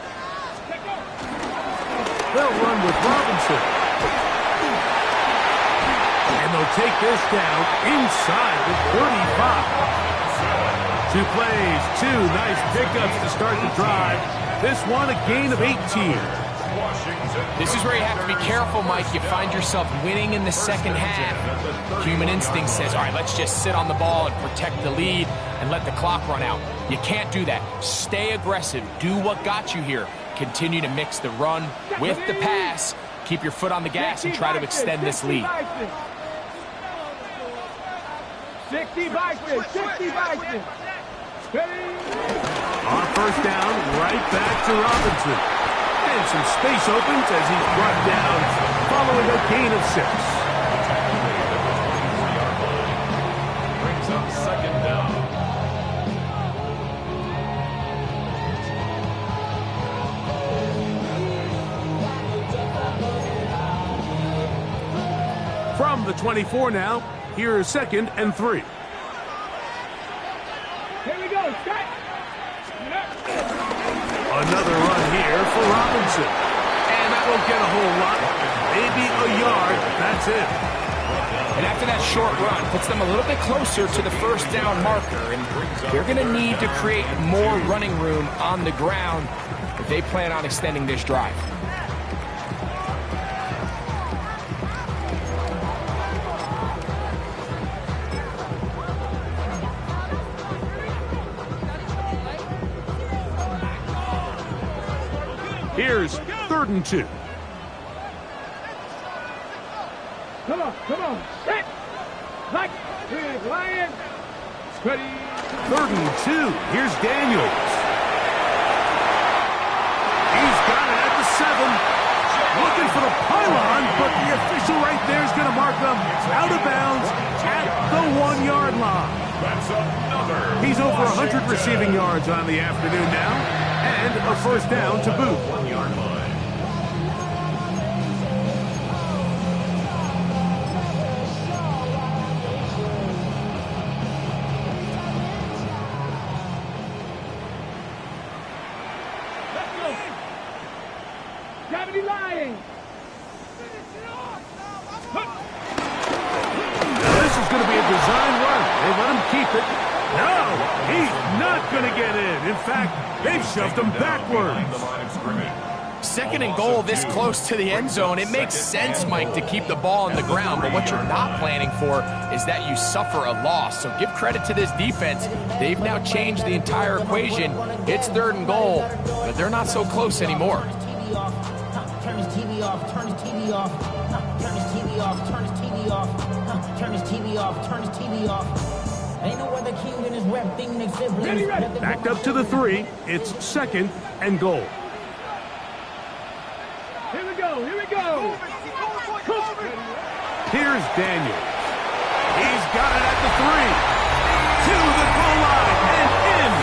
They'll run with Robinson. And they'll take this down inside the 35. 2 plays, 2 nice pickups to start the drive. This one a gain of 18. This is where you have to be careful, Mike. You find yourself winning in the second half. Human instinct says, all right, let's just sit on the ball and protect the lead and let the clock run out. You can't do that. Stay aggressive. Do what got you here. Continue to mix the run with the pass. Keep your foot on the gas and try to extend this lead. 60 Vikings, 60 Vikings. On first down, right back to Robinson. And some space opens as he's brought down following a gain of 6. Brings up second down. From the 24 now, here's 2nd and 3. Here we go, set. Another run here for Robinson. And that won't get a whole lot. Maybe a yard. That's it. And after that short run, puts them a little bit closer to the first down marker. And they're going to need to create more running room on the ground if they plan on extending this drive. Here's 3rd and 2. Come on, set. Like, Lions. Ready. 3rd and 2. Here's Daniels. He's got it at the 7. Looking for the pylon, but the official right there is going to mark them out of bounds at the 1-yard line. That's another. He's over 100 receiving yards on the afternoon now, and a first down to boot. 1-yard line. Gravity Lions. Now this is going to be a design run. They let him keep it. No, he's not going to get in. In fact, they've shoved him backwards. 2nd and goal this close to the end zone. It makes sense, Mike, to keep the ball on the ground, but what you're not planning for is that you suffer a loss. So give credit to this defense. They've now changed the entire equation. It's 3rd and goal, but they're not so close anymore. Turn his TV off, turn his TV off, turn his TV off, turn his TV off, turn his TV off, turn his TV off. Ain't no other king in his rep thing makes siblings. Backed up to the 3. It's 2nd and goal. Here we go, here we go. Here's Daniels. He's got it at the 3. To the goal line and in.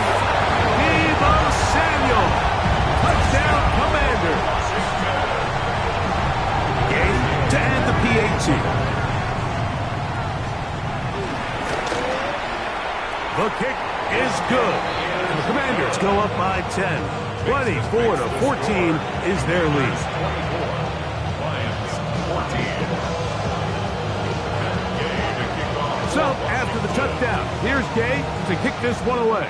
good. And the Commanders go up by 10. 24-14 is their lead. Lions 14. So, after the touchdown, here's Gay to kick this one away.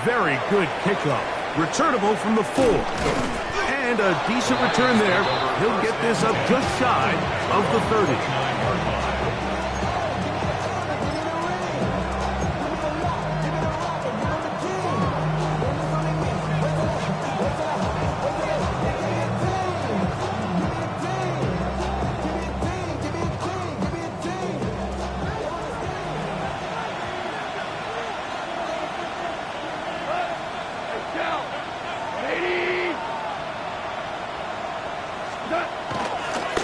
Very good kickoff. Returnable from the 4. And a decent return there. He'll get this up just shy of the 30.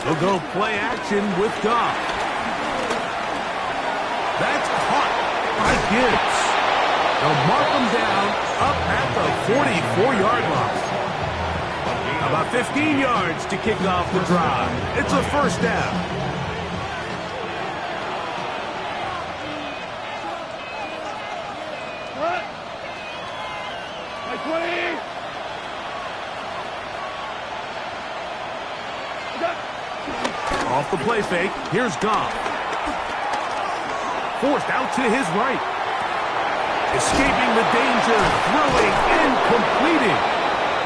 He'll go play action with Goff. That's caught by Gibbs. They'll mark him down up at the 44-yard line. About 15 yards to kick off the drive. It's a first down. Off the play fake, here's Goff. Forced out to his right. Escaping the danger, throwing and completing.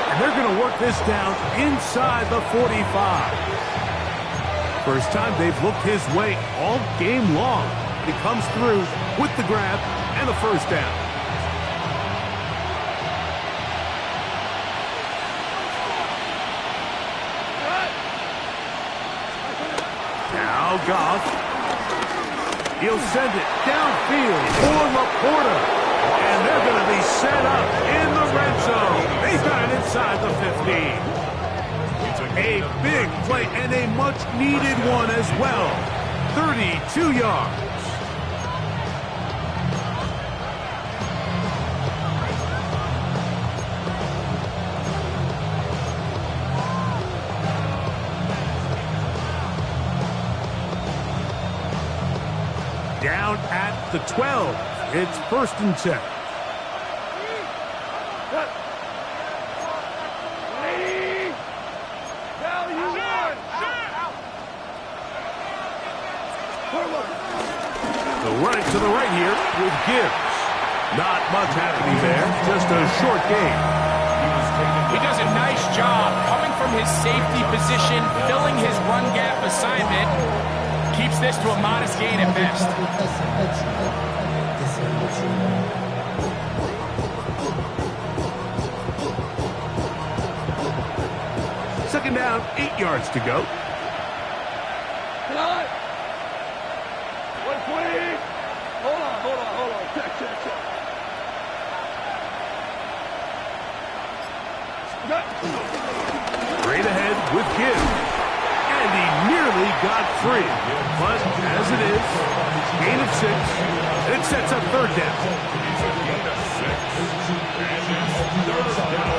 And they're going to work this down inside the 45. First time they've looked his way all game long. He comes through with the grab and a first down. Now Goff. He'll send it downfield for Laporta. And they're going to be set up in the red zone. They've got it inside the 15. A big play and a much-needed one as well. 32 yards. Down at the 12. It's first and 10. They'll run it to the right here with Gibbs. Not much happening there. Just a short gain. He does a nice job coming from his safety position, filling his run gap assignment. Keeps this to a modest gain at best. Second down, 8 yards to go. Hold on. Check. Straight ahead with Gibbs. And he nearly got free. But as it is, gain of 6. It sets up third down. It's a gain of 6. And it's third down.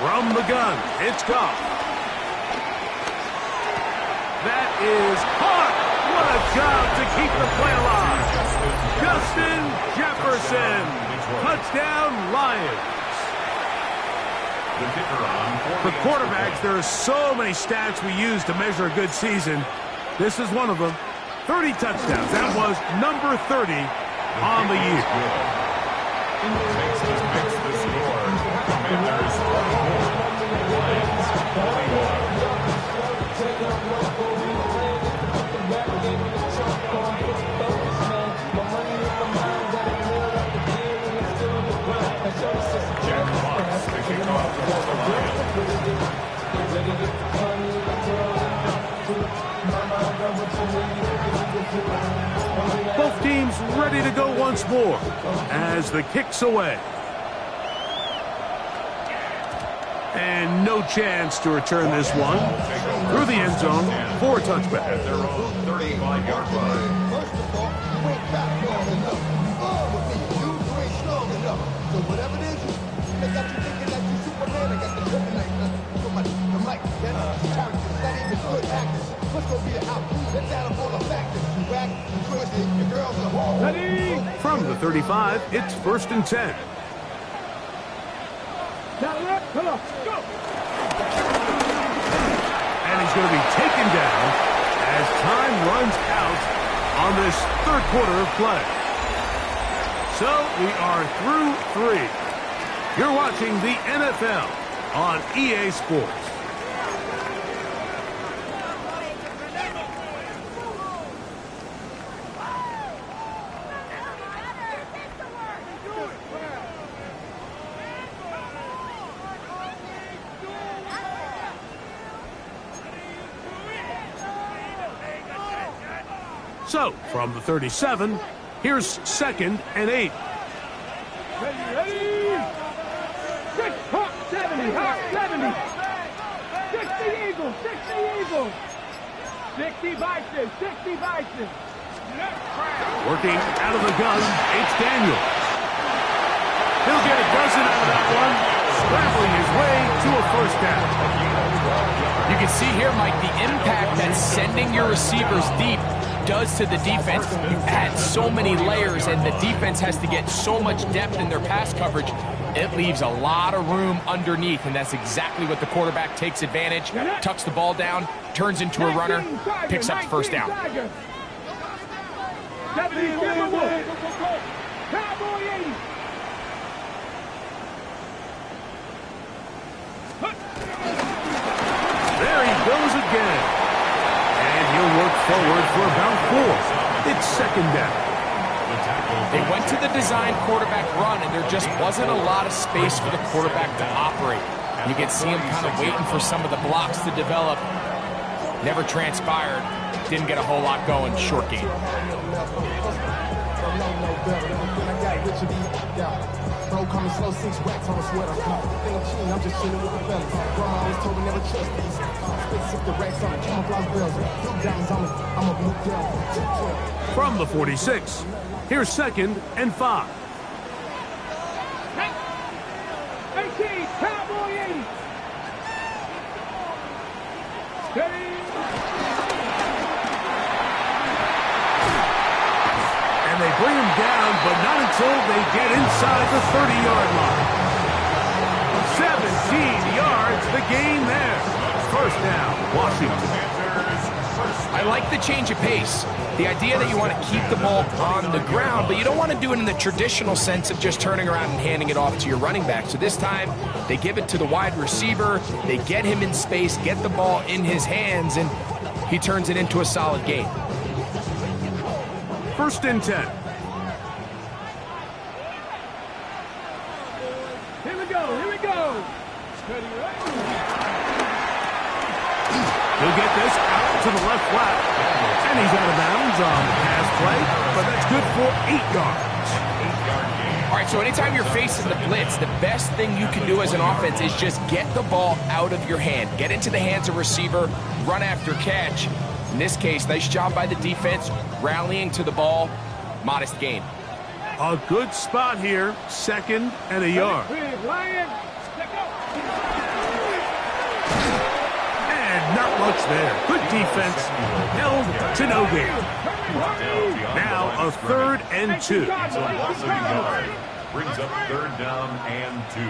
From the gun, it's Goff. That is caught. What a job to keep the play alive. Justin Jefferson. Touchdown, Lions. For quarterbacks, there are so many stats we use to measure a good season. This is one of them. 30 touchdowns. That was number 30 on the year. Makes the score. Commanders 44, Lions 21. Jack Fox picking off for the Lions. teams ready to go once more as the kick's away. And no chance to return this one through the end zone for a touchback. At their own 35-yard line. First of all, you ain't fat long enough. With me, you ain't strong enough. So whatever it is, they got you thinking that you Superman. I got the kryptonite. The mic, then characters, not even good actors. What's gonna be the outcome? Let's add up all the factors. You whack, you twisted, your girl's a whore. From the 35, it's 1st and 10. Come on, go! And he's going to be taken down as time runs out on this third quarter of play. So we are through 3. You're watching the NFL on EA Sports. So, from the 37, here's 2nd and 8. Ready! 6 hot 70, hot 70. 60 Eagles, 60 Eagles. 60 Vikings, 60 Vikings. Working out of the gun, it's Daniels. He'll get a dozen out of that one, scrambling his way to a first down. You can see here, Mike, the impact that sending your receivers deep does to the defense. You add so many layers, and the defense has to get so much depth in their pass coverage. It leaves a lot of room underneath, and that's exactly what the quarterback takes advantage. Tucks the ball down, turns into a runner, picks up the first down. There he goes again. And he'll work forward for about 4. It's 2nd down. They went to the design quarterback run, and there just wasn't a lot of space for the quarterback to operate. You can see him kind of waiting for some of the blocks to develop. Never transpired. Didn't get a whole lot going. Short game. Bro, coming slow, 6 racks on a sweater. Think I'm cheating, I'm just chilling with the fellas. Grandma always told me never trust these. Spit 60 racks on the camouflage bells. Blue diamonds, I'm a blue devil. From the 46, here's 2nd and 5. 18, Cowboy 80. Steady. And they bring him down, but not until they get inside the 30-yard line. 17 yards, the gain there. First down, Washington. I like the change of pace. The idea that you want to keep the ball on the ground, but you don't want to do it in the traditional sense of just turning around and handing it off to your running back. So this time, they give it to the wide receiver. They get him in space, get the ball in his hands, and he turns it into a solid gain. 1st and 10. Here we go, here we go. Steady, He'll get this out to the left flat, and he's out of bounds on the pass play, but that's good for 8 yards. All right, so anytime you're facing the blitz, the best thing you can do as an offense is just get the ball out of your hand. Get into the hands of receiver, run after catch. In this case, nice job by the defense, rallying to the ball, modest gain. A good spot here, 2nd and a yard. And not much there. Good defense, held to no gain. Now a 3rd and 2. It's a loss of a yard. Brings up 3rd down and 2.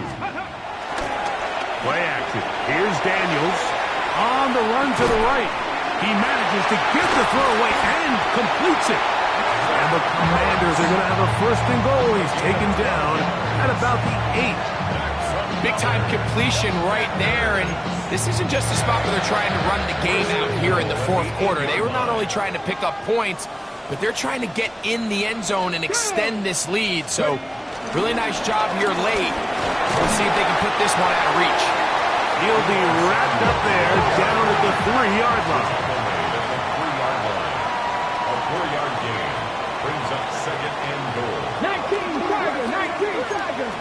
Play action. Here's Daniels on the run to the right. He manages to get the throw away and completes it. And the Commanders are going to have a 1st and goal. He's taken down at about the 8. Big-time completion right there, and this isn't just a spot where they're trying to run the game out here in the 4th quarter. They were not only trying to pick up points, but they're trying to get in the end zone and extend this lead. So, really nice job here late. Let's see if they can put this one out of reach. He'll be wrapped up there down at the 3-yard line. A 4-yard gain brings up second and goal. 19 Tigers, 19 Tigers.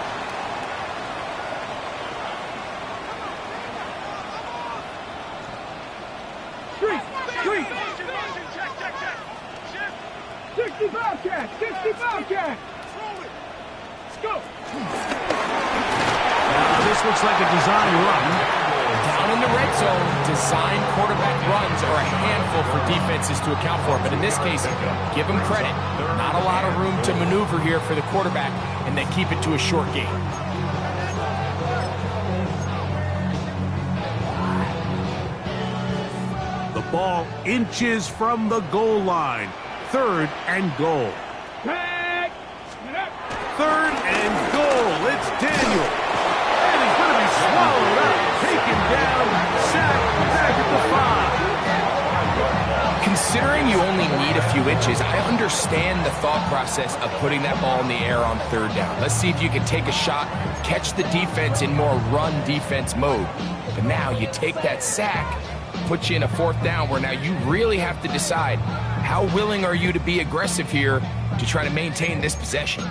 Street. 65 cat, 65 cat. Let's go. Now, this looks like a design run. Down in the red zone, design quarterback runs are a handful for defenses to account for. But in this case, give them credit. Not a lot of room to maneuver here for the quarterback, and they keep it to a short game. The ball inches from the goal line. 3rd and goal. Third and goal. It's Daniel. And he's going to be swallowed up. Taken down. Sacked back at the 5. Considering you only need a few inches, I understand the thought process of putting that ball in the air on 3rd down. Let's see if you can take a shot, catch the defense in more run defense mode. But now you take that sack, put you in a 4th down where now you really have to decide how willing are you to be aggressive here to try to maintain this possession.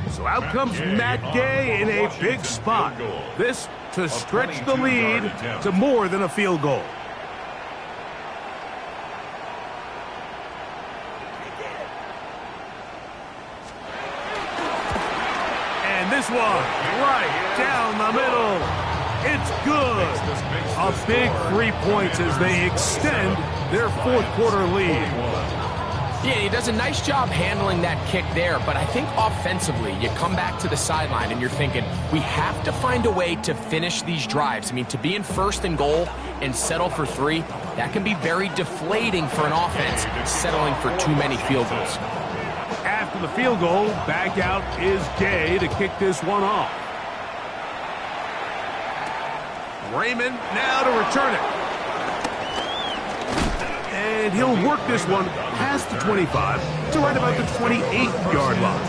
So out comes Matt Gay in a big spot. This to stretch the lead to more than a field goal. And this one right down the middle. It's good. A big 3 points as they extend their 4th quarter lead. Yeah, he does a nice job handling that kick there, but I think offensively, you come back to the sideline and you're thinking, we have to find a way to finish these drives. I mean, to be in 1st and goal and settle for 3, that can be very deflating for an offense, settling for too many field goals. After the field goal, back out is Gay to kick this one off. Raymond now to return it. And he'll work this one past the 25 to right about the 28-yard line.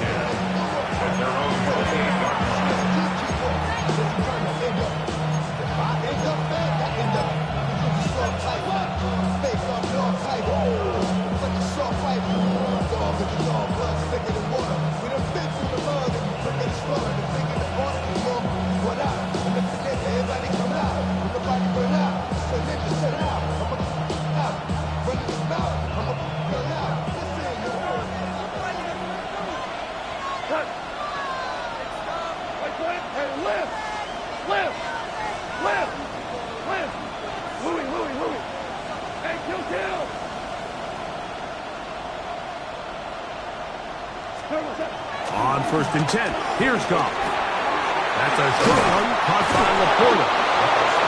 On 1st and 10, here's Goff. That's a short one, caught by Laporta.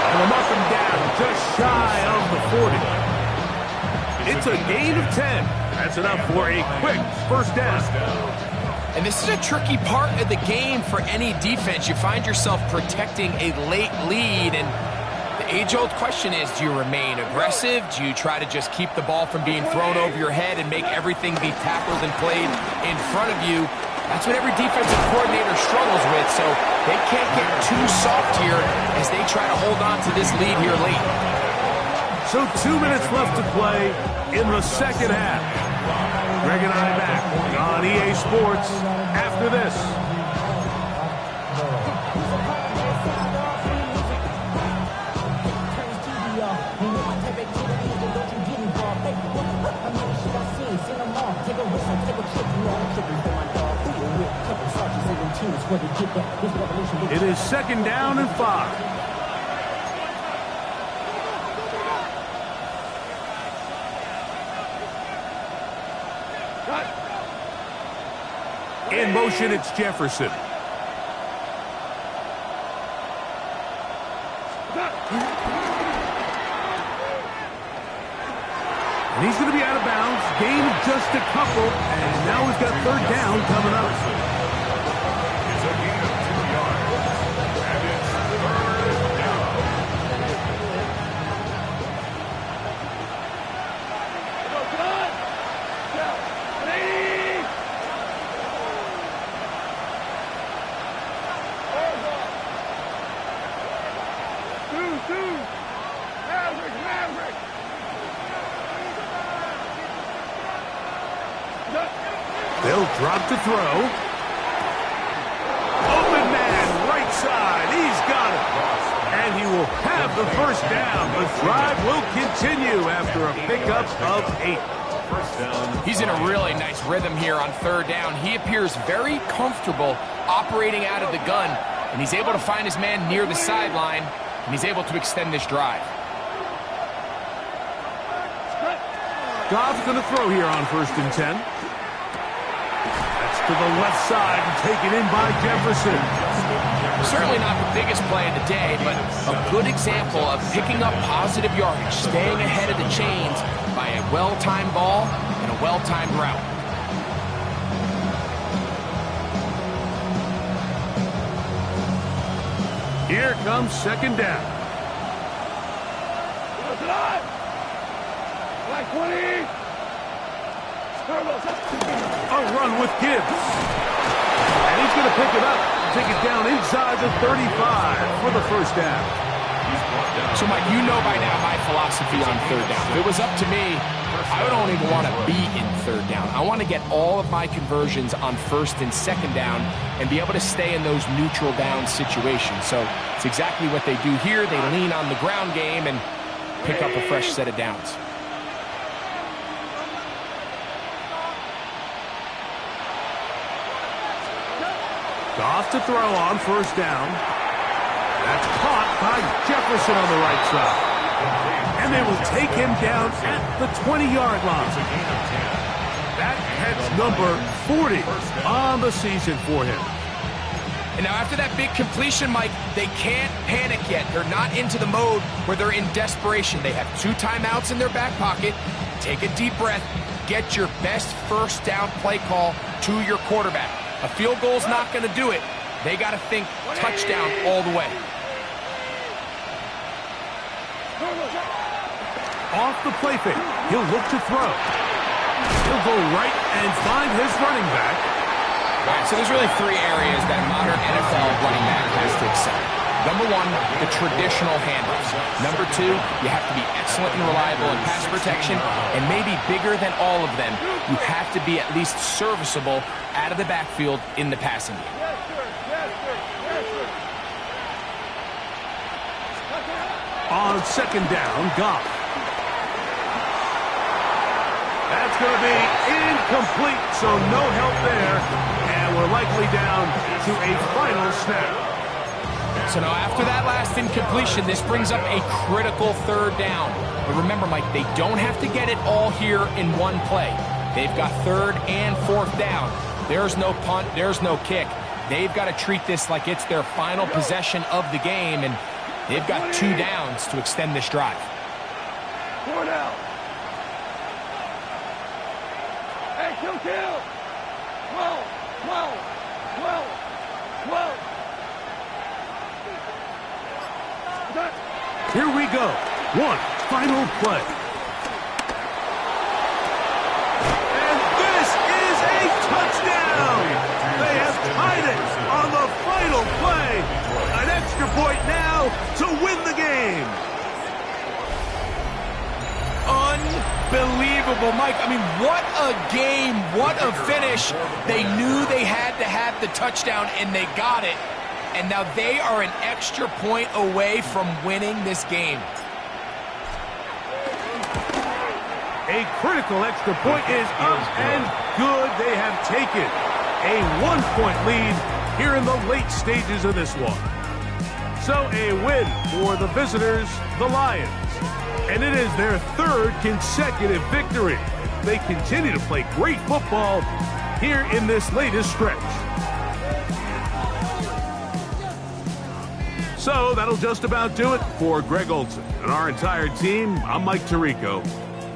And him up and down, just shy of the 40. It's a gain of 10. That's enough for a quick 1st down. And this is a tricky part of the game for any defense. You find yourself protecting a late lead, and the age-old question is, do you remain aggressive? Do you try to just keep the ball from being thrown over your head and make everything be tackled and played in front of you? That's what every defensive coordinator struggles with, so they can't get too soft here as they try to hold on to this lead here late. So 2 minutes left to play in the 2nd half. Greg and I back on EA Sports after this. It is 2nd down and 5. In motion, it's Jefferson. And he's going to be out of bounds. Gain of just a couple. And now we've got 3rd down coming up. It's a gain of 2 yards. And it's 3rd down. Maverick! Drop to throw. Open man, right side. He's got it. And he will have the first down. The drive will continue after a pickup of 8. He's in a really nice rhythm here on third down. He appears very comfortable operating out of the gun, and he's able to find his man near the sideline, and he's able to extend this drive. Goff's going to throw here on 1st and 10. That's to the left side and taken in by Jefferson. Certainly not the biggest play of the day, but a good example of picking up positive yardage, staying ahead of the chains by a well-timed ball and a well-timed route. Here comes 2nd down. Like 20. A run with Gibbs. And he's going to pick it up. Take it down inside the 35 for the first down. So, Mike, you know by now my philosophy on third down. If it was up to me, I don't even want to be in third down. I want to get all of my conversions on 1st and 2nd down and be able to stay in those neutral down situations. So it's exactly what they do here. They lean on the ground game and pick up a fresh set of downs. Goff to throw on 1st down. That's caught by Jefferson on the right side. And they will take him down at the 20-yard line. That catch number 40 on the season for him. And now after that big completion, Mike, they can't panic yet. They're not into the mode where they're in desperation. They have 2 timeouts in their back pocket. Take a deep breath. Get your best 1st down play call to your quarterback. A field goal's not going to do it. They got to think touchdown all the way. Off the play fake. He'll look to throw. He'll go right and find his running back. All right, so there's really 3 areas that a modern NFL running back has to excel. Number 1, the traditional handoffs. Number 2, you have to be excellent and reliable in pass protection. And maybe bigger than all of them, you have to be at least serviceable out of the backfield in the passing game. On 2nd down, Goff. That's going to be incomplete, so no help there. And we're likely down to a final snap. So now after that last incompletion, this brings up a critical 3rd down. But remember, Mike, they don't have to get it all here in one play. They've got 3rd and 4th down. There's no punt, there's no kick. They've got to treat this like it's their final possession of the game, and they've got 2 downs to extend this drive. 4 down. Hey, kill. 12, 12, 12, 12. Here we go. 1 final play. And this is a touchdown. They have tied it on the final play. An extra point now to win the game. Unbelievable, Mike. I mean, what a game. What a finish. They knew they had to have the touchdown, and they got it. And now they are an extra point away from winning this game. A critical extra point is up and good. They have taken a 1-point lead here in the late stages of this one. So a win for the visitors, the Lions. And it is their 3rd consecutive victory. They continue to play great football here in this latest stretch. So that'll just about do it for Greg Olson and our entire team. I'm Mike Tirico.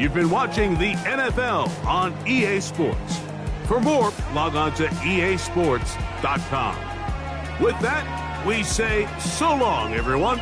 You've been watching the NFL on EA Sports. For more, log on to easports.com. With that, we say so long, everyone.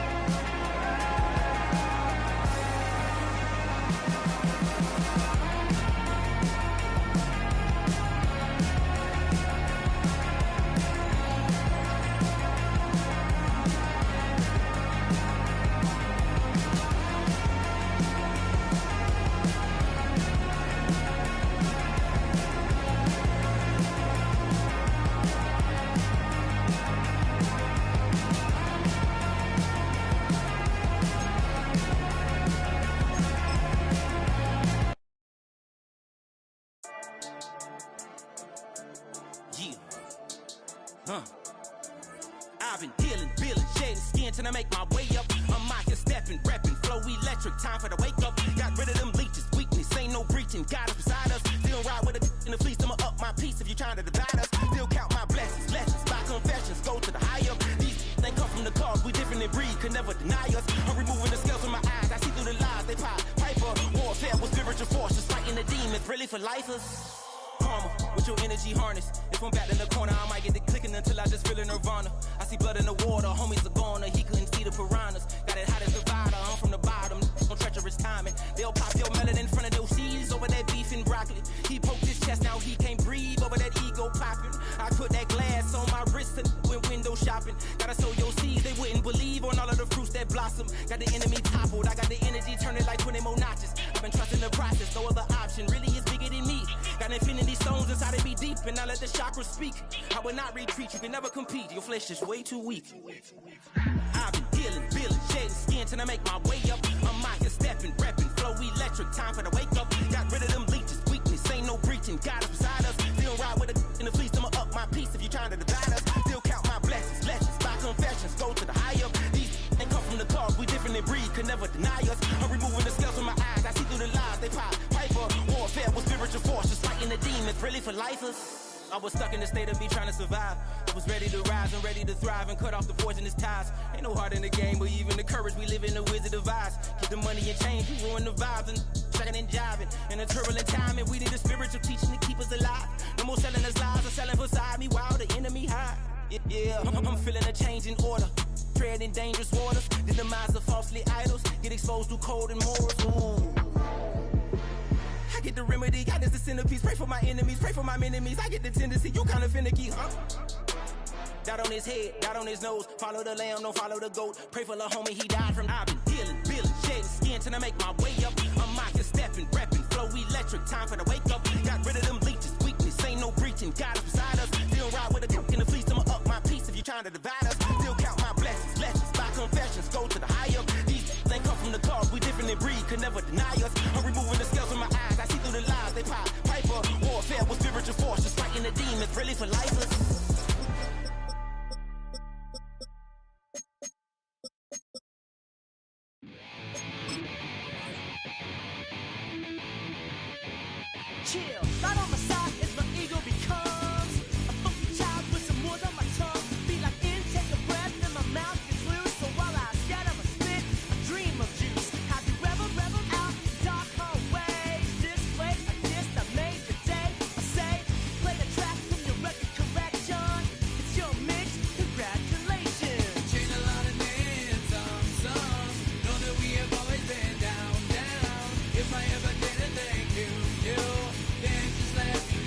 I've been dealing, feeling, shedding skin till I make my way up. I'm out here stepping, repping, flow electric, time for the wake up. Got rid of them leeches, weakness, ain't no breaching, God is beside us. Still ride with a in the fleece, I'ma up my piece if you trying to divide us. Still count my blessings, lessons, by confessions, go to the high up. These they come from the cause, we different in breed, could never deny us. I'm removing the scales from my eyes, I see through the lies, they pop. Piper, warfare with spiritual forces, fighting the demons, really for lifers. Karma, with your energy harness. If I'm back in the corner, I might get it clicking until I just feel a nirvana. I see blood in the water, homies are gone, he couldn't see the piranhas. Got it hot as divider, I'm from the bottom, on treacherous timing. They'll pop your melon in front of those seeds over that beef and broccoli. He poked his chest, now he can't breathe over that ego popping. I put that glass on my wrist and went window shopping. Gotta sow your seeds, they wouldn't believe on all of the fruits that blossom. Got the enemy toppled, I got the energy turning like 20 more notches. I've been trusting the process, no other option really is bigger than me. Got infinity stones inside of me deep, and I let the chakras speak. I will not retreat, you can never compete, your flesh is way too weak. I've been dealing, feeling, shedding skin till I make my way up. I'm out here stepping, repping, flow electric, time for the wake up. Got rid of them leeches, weakness, ain't no breaching, God is beside us. Still ride with a in the fleece, I'ma up my piece if you trying to divide us. Still count my blessings, lessons, by confessions, go to the high up. These they come from the cause, we different in breed, could never deny us. I'm removing the scales from my eyes, I see through the lies, they pop. Piper, warfare with spiritual forces, fighting the demons, really for lifers. I was stuck in the state of me trying to survive. I was ready to rise and ready to thrive and cut off the poisonous ties. Ain't no heart in the game, but even the courage we live in the wizard of Oz. Get the money and change, we ruin the vibes and checking and jiving. In a turbulent time, and we need a spiritual teaching to keep us alive. No more selling us lies or selling beside me while the enemy hide. Yeah, I'm feeling a change in order. Treading dangerous waters, the demise of falsely idols. Get exposed through code and morals. Ooh. I get the remedy, God is the centerpiece. Pray for my enemies, pray for my enemies. I get the tendency, you kinda finicky, huh? Dot on his head, dot on his nose. Follow the lamb, don't follow the goat. Pray for the homie, he died from. I've been dealing, feeling, shedding skin till I make my way up. I'm out here stepping, repping, flow electric, time for the wake up. Got rid of them leeches, weakness, ain't no breaching, God is beside us. Still ride with a in the fleece, I'ma up my piece if you trying to divide us. Still count my blessings, lessons, by confessions, go to the high up. These they come from the cause, we different in breed, could never deny us. I'm removing the scales from my eyes, I see through the lies, they pop. Piper, warfare with spiritual forces, fighting the demons, really for lifers. Chill, right on my side as my ego becomes a funky child with some words on my tongue. Feel like intake a breath and my mouth gets loose. So while I scatter my spit, I dream of juice. Have you ever rebel out dark hallways? This way or this that made your day. I say, play the track from your record collection. It's your mix, congratulations. Chain a lot of names, some know that we have always been down. If I ever didn't thank you, then just let me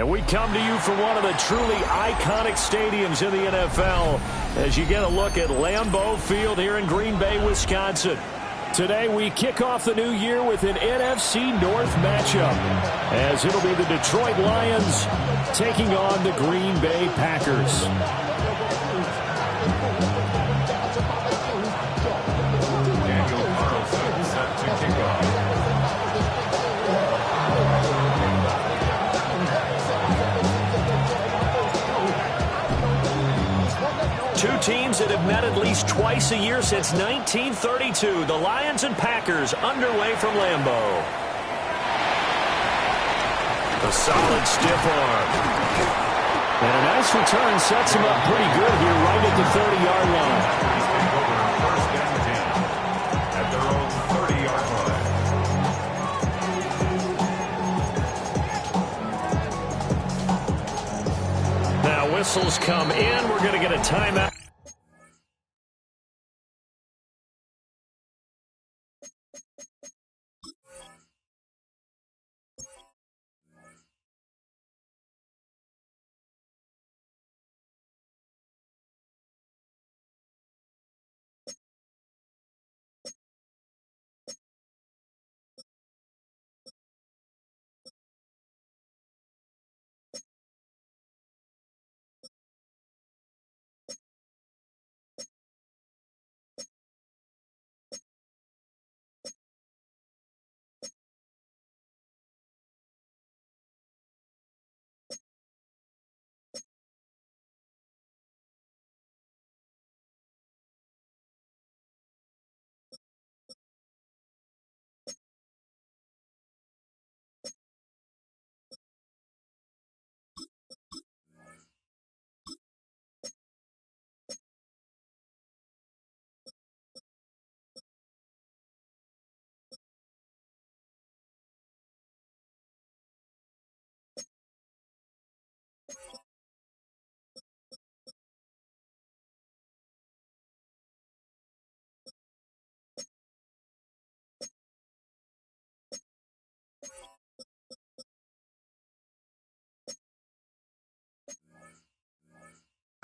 And we come to you from one of the truly iconic stadiums in the NFL as you get a look at Lambeau Field here in Green Bay, Wisconsin. Today we kick off the new year with an NFC North matchup as it'll be the Detroit Lions taking on the Green Bay Packers. Two teams that have met at least twice a year since 1932. The Lions and Packers underway from Lambeau. A solid stiff arm. And a nice return sets him up pretty good here right at the 30-yard line. First down 10 at their own 30-yard line. Now whistles come in. We're going to get a timeout.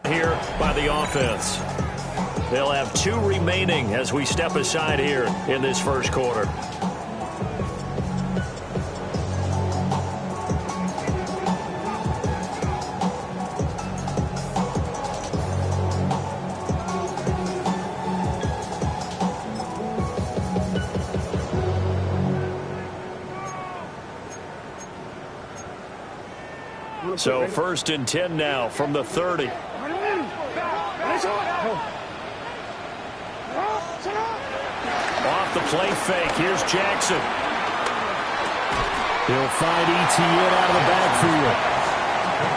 Here by the offense. They'll have two remaining as we step aside here in this first quarter. So 1st and 10 now from the 30. Off the play fake. Here's Jackson. He'll find ETN out of the backfield.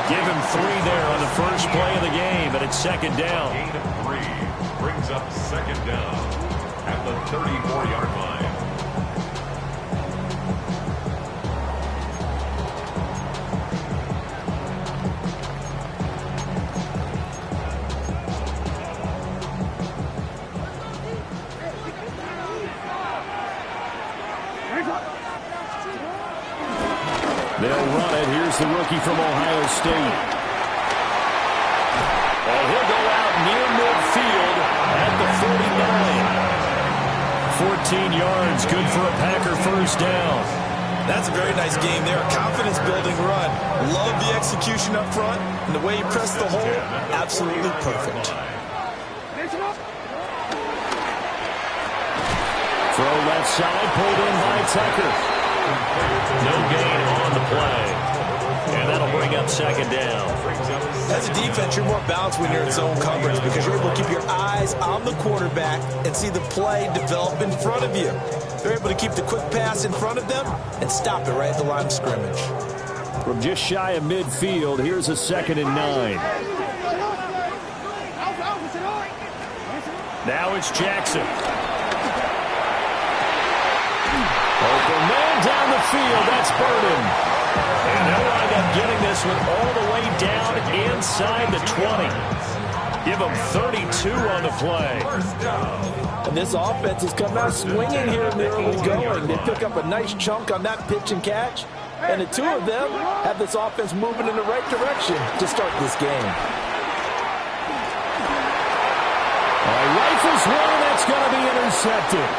Give him 3 there on the first play of the game, and it's 2nd down. Gain of 3 brings up 2nd down at the 34-yard line. They'll run it. Here's the rookie from Ohio State. And he'll go out near midfield at the 49. 14 yards, good for a Packer first down. That's a very nice game there. Confidence-building run. Love the execution up front. And the way he pressed the hole, absolutely perfect. Throw left side, pulled in by Tucker. No gain on the play. And that'll bring up 2nd down. As a defense, you're more balanced when you're in zone coverage because you're able to keep your eyes on the quarterback and see the play develop in front of you. They're able to keep the quick pass in front of them and stop it right at the line of scrimmage. From just shy of midfield, here's a 2nd and 9. Now it's Jackson. Open man down the field. That's Burden. And they'll wind up getting this one all the way down inside the 20. Give them 32 on the play. And this offense has come out swinging here in the early going. They pick up a nice chunk on that pitch and catch. And the two of them have this offense moving in the right direction to start this game. He rifles one, and that's going to be intercepted.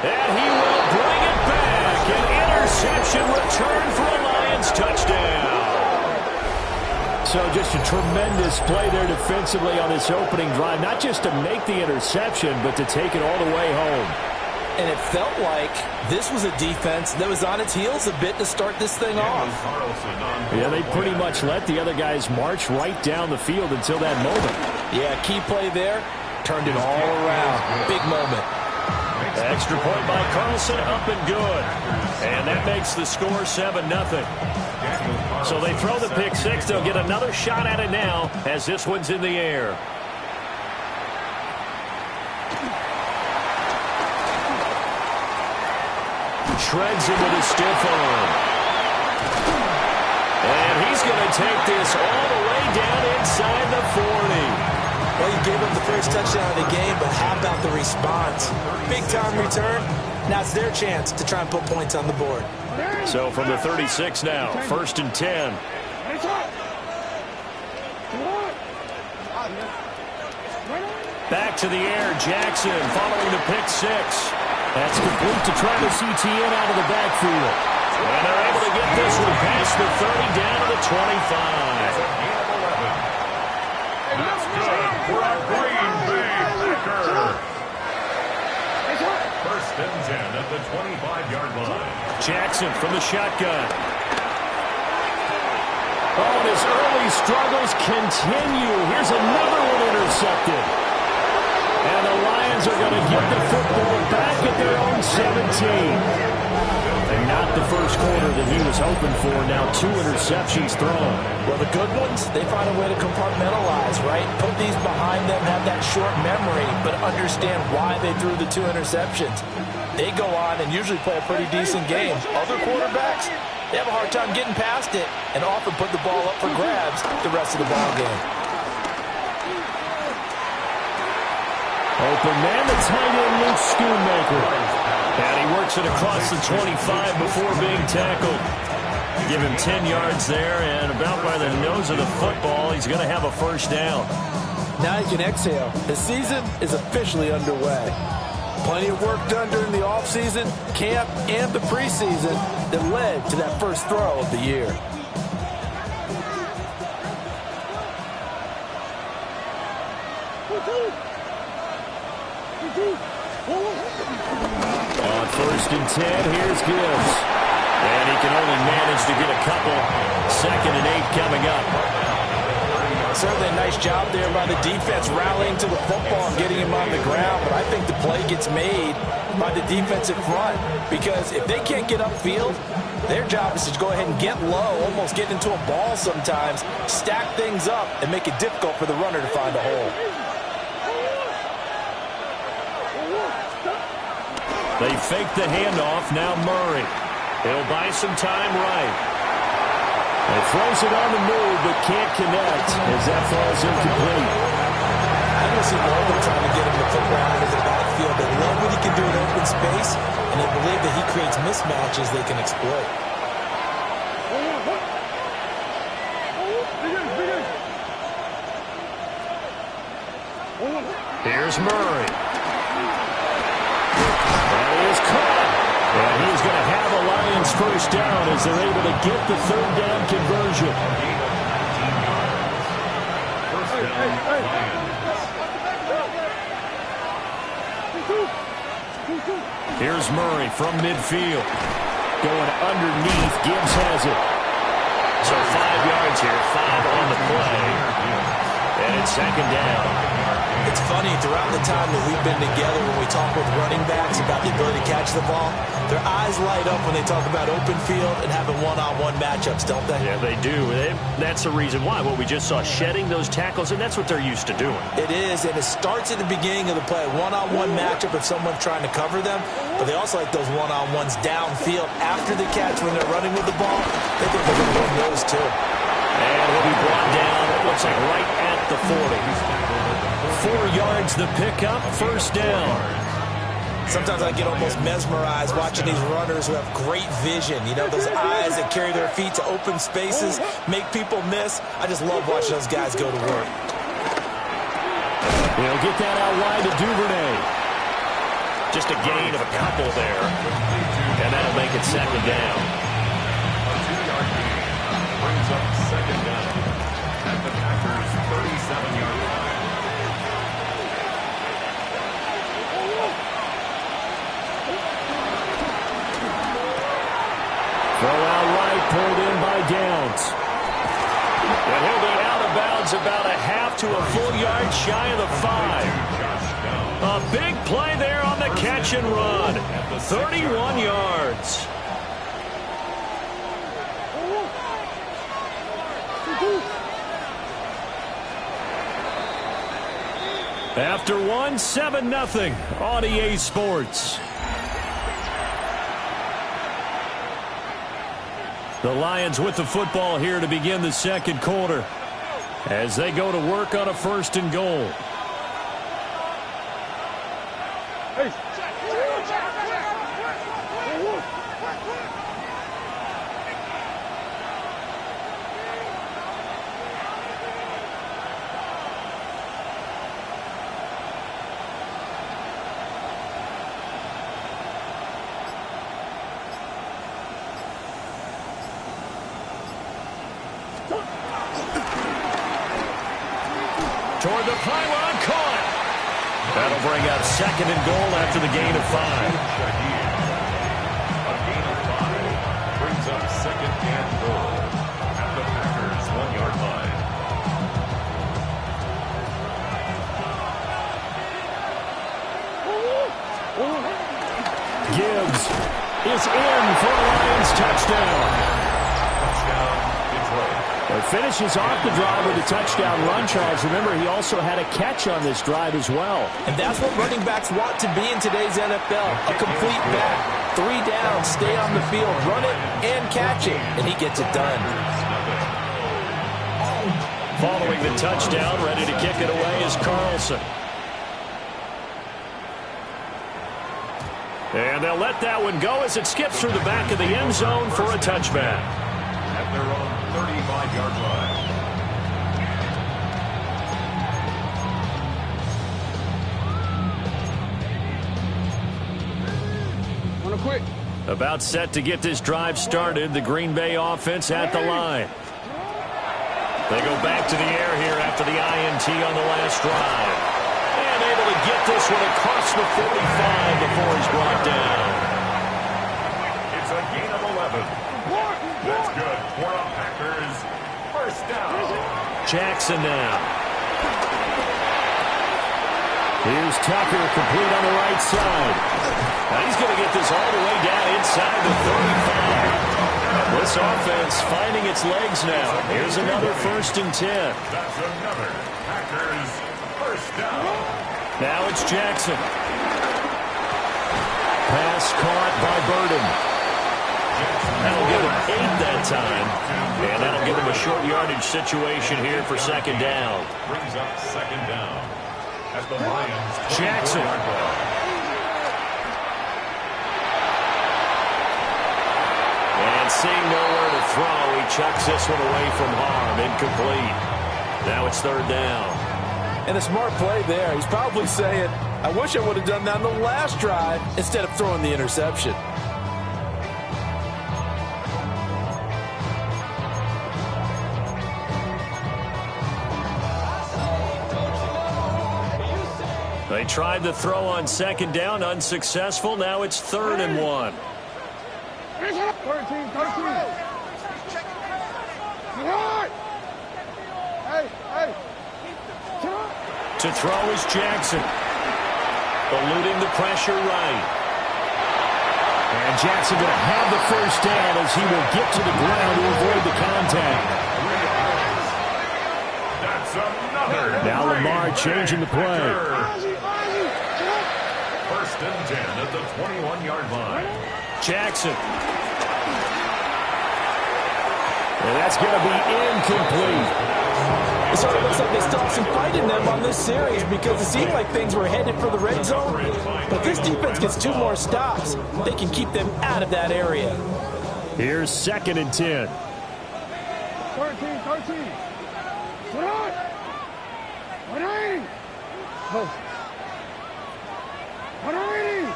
And he will bring it back. An interception return for a Lions touchdown. So just a tremendous play there defensively on this opening drive. Not just to make the interception, but to take it all the way home. And it felt like this was a defense that was on its heels a bit to start this thing off. Yeah, they pretty much let the other guys march right down the field until that moment. Yeah, key play there. Turned it all around. Big moment. Extra point by Carlson, up and good. And that makes the score 7-0. So they throw the pick six. They'll get another shot at it now as this one's in the air. Shreds him with a stiff arm. And he's going to take this all the way down inside the 40. Well, you gave up the first touchdown of the game, but how about the response? Big-time return. Now it's their chance to try and put points on the board. So from the 36 now, 1st and 10. Back to the air, Jackson following the pick six. That's complete to Travis Etienne out of the backfield. And they're able to get this one past the 30 down to the 25. That's good for a Green Bay Packer. 1st and 10 at the 25-yard line. Jackson from the shotgun. Oh, and his early struggles continue. Here's another one intercepted. And the Lions are going to get the football back at their own 17. And not the first quarter that he was hoping for. Now 2 interceptions thrown. Well, the good ones, they find a way to compartmentalize, right? Put these behind them, have that short memory, but understand why they threw the 2 interceptions. They go on and usually play a pretty decent game. Other quarterbacks, they have a hard time getting past it and often put the ball up for grabs the rest of the ball game. Open man, the tight end, Luke Schoonmaker. And he works it across the 25 before being tackled. Give him 10 yards there, and about by the nose of the football, he's going to have a first down. Now you can exhale. The season is officially underway. Plenty of work done during the offseason, camp, and the preseason that led to that first throw of the year. On 1st and 10, here's Gibbs. And he can only manage to get a couple. 2nd and 8 coming up. Certainly a nice job there by the defense rallying to the football and getting him on the ground. But I think the play gets made by the defensive front. Because if they can't get upfield, their job is to go ahead and get low, almost get into a ball sometimes, stack things up, and make it difficult for the runner to find a hole. They fake the handoff. Now Murray. He'll buy some time right. He throws it on the move, but can't connect as that falls incomplete. I don't see more of them trying to get him the football into the backfield. They love what he can do in open space, and they believe that he creates mismatches they can exploit. Here's Murray. That is caught. And he's going to have a Lions first down as they're able to get the 3rd down conversion. Here's Murray from midfield. Going underneath. Gibbs has it. So 5 yards here, 5 on the play. And it's 2nd down. It's funny, throughout the time that we've been together, when we talk with running backs about the ability to catch the ball, their eyes light up when they talk about open field and having one-on-one matchups, don't they? Yeah, they do. That's the reason why. What we just saw, shedding those tackles, and that's what they're used to doing. It is, and it starts at the beginning of the play. One-on-one matchup if someone's trying to cover them, but they also like those one-on-ones downfield after the catch when they're running with the ball. They think they're going to win those too. And he'll be brought down, it looks like right at the 40. 4 yards the pickup, first down. Sometimes I get almost mesmerized watching these runners who have great vision. You know, those eyes that carry their feet to open spaces, make people miss. I just love watching those guys go to work. They'll get that out wide to Duvernay. Just a gain of a couple there. And that'll make it second down. A 2-yard gain brings up second down at the Packers' 37-yard line. Throw out right, pulled in by Downs. And he'll be out of bounds about a half to a full yard shy of the 5. A big play there on the catch and run. 31 yards. After one, 7-0 on EA Sports. The Lions with the football here to begin the second quarter as they go to work on a 1st and goal. Toward the pylon, caught. That'll bring up 2nd and goal after the gain of 5. A gain of 5 brings up 2nd and goal at the Packers' 1-yard line. Gibbs is in for a Lions touchdown. Touchdown, Detroit. It finishes off the drive with a touchdown run, Charles. Remember, he also had a catch on this drive as well. And that's what running backs want to be in today's NFL, a complete back. 3 downs, stay on the field, run it, and catch it, and he gets it done. Following the touchdown, ready to kick it away is Carlson. And they'll let that one go as it skips through the back of the end zone for a touchback. At their own 35-yard line. Wanna quit? About set to get this drive started, the Green Bay offense at the line. They go back to the air here after the INT on the last drive. And able to get this one across the 45 before he's brought down. It's a gain of 11. That's good for the Packers. First down. Jackson now. Here's Tucker, complete on the right side. Now he's going to get this all the way down inside the 35. This offense finding its legs now. Here's another 1st and 10. That's another Packers first down. Now it's Jackson. Pass caught by Burden. That'll give him 8 that time. And that'll give him a short yardage situation here for 2nd down. Brings up 2nd down at the Lions. Jackson. And seeing nowhere to throw, he chucks this one away from harm. Incomplete. Now it's 3rd down. And a smart play there. He's probably saying, I wish I would have done that on the last drive instead of throwing the interception. They tried to throw on 2nd down, unsuccessful. Now it's 3rd and 1. 13. Hey. To throw is Jackson. Eluding the pressure right. And Jackson going to have the first down as he will get to the ground to avoid the contact. That's another. Now Lamar changing the play. 1st and 10 at the 21-yard line. Jackson. And that's going to be incomplete. It sort of looks like they still have some fight in them on this series because it seemed like things were headed for the red zone. But this defense gets 2 more stops. They can keep them out of that area. Here's 2nd and 10. 13. Sit on. 180. Post. 180.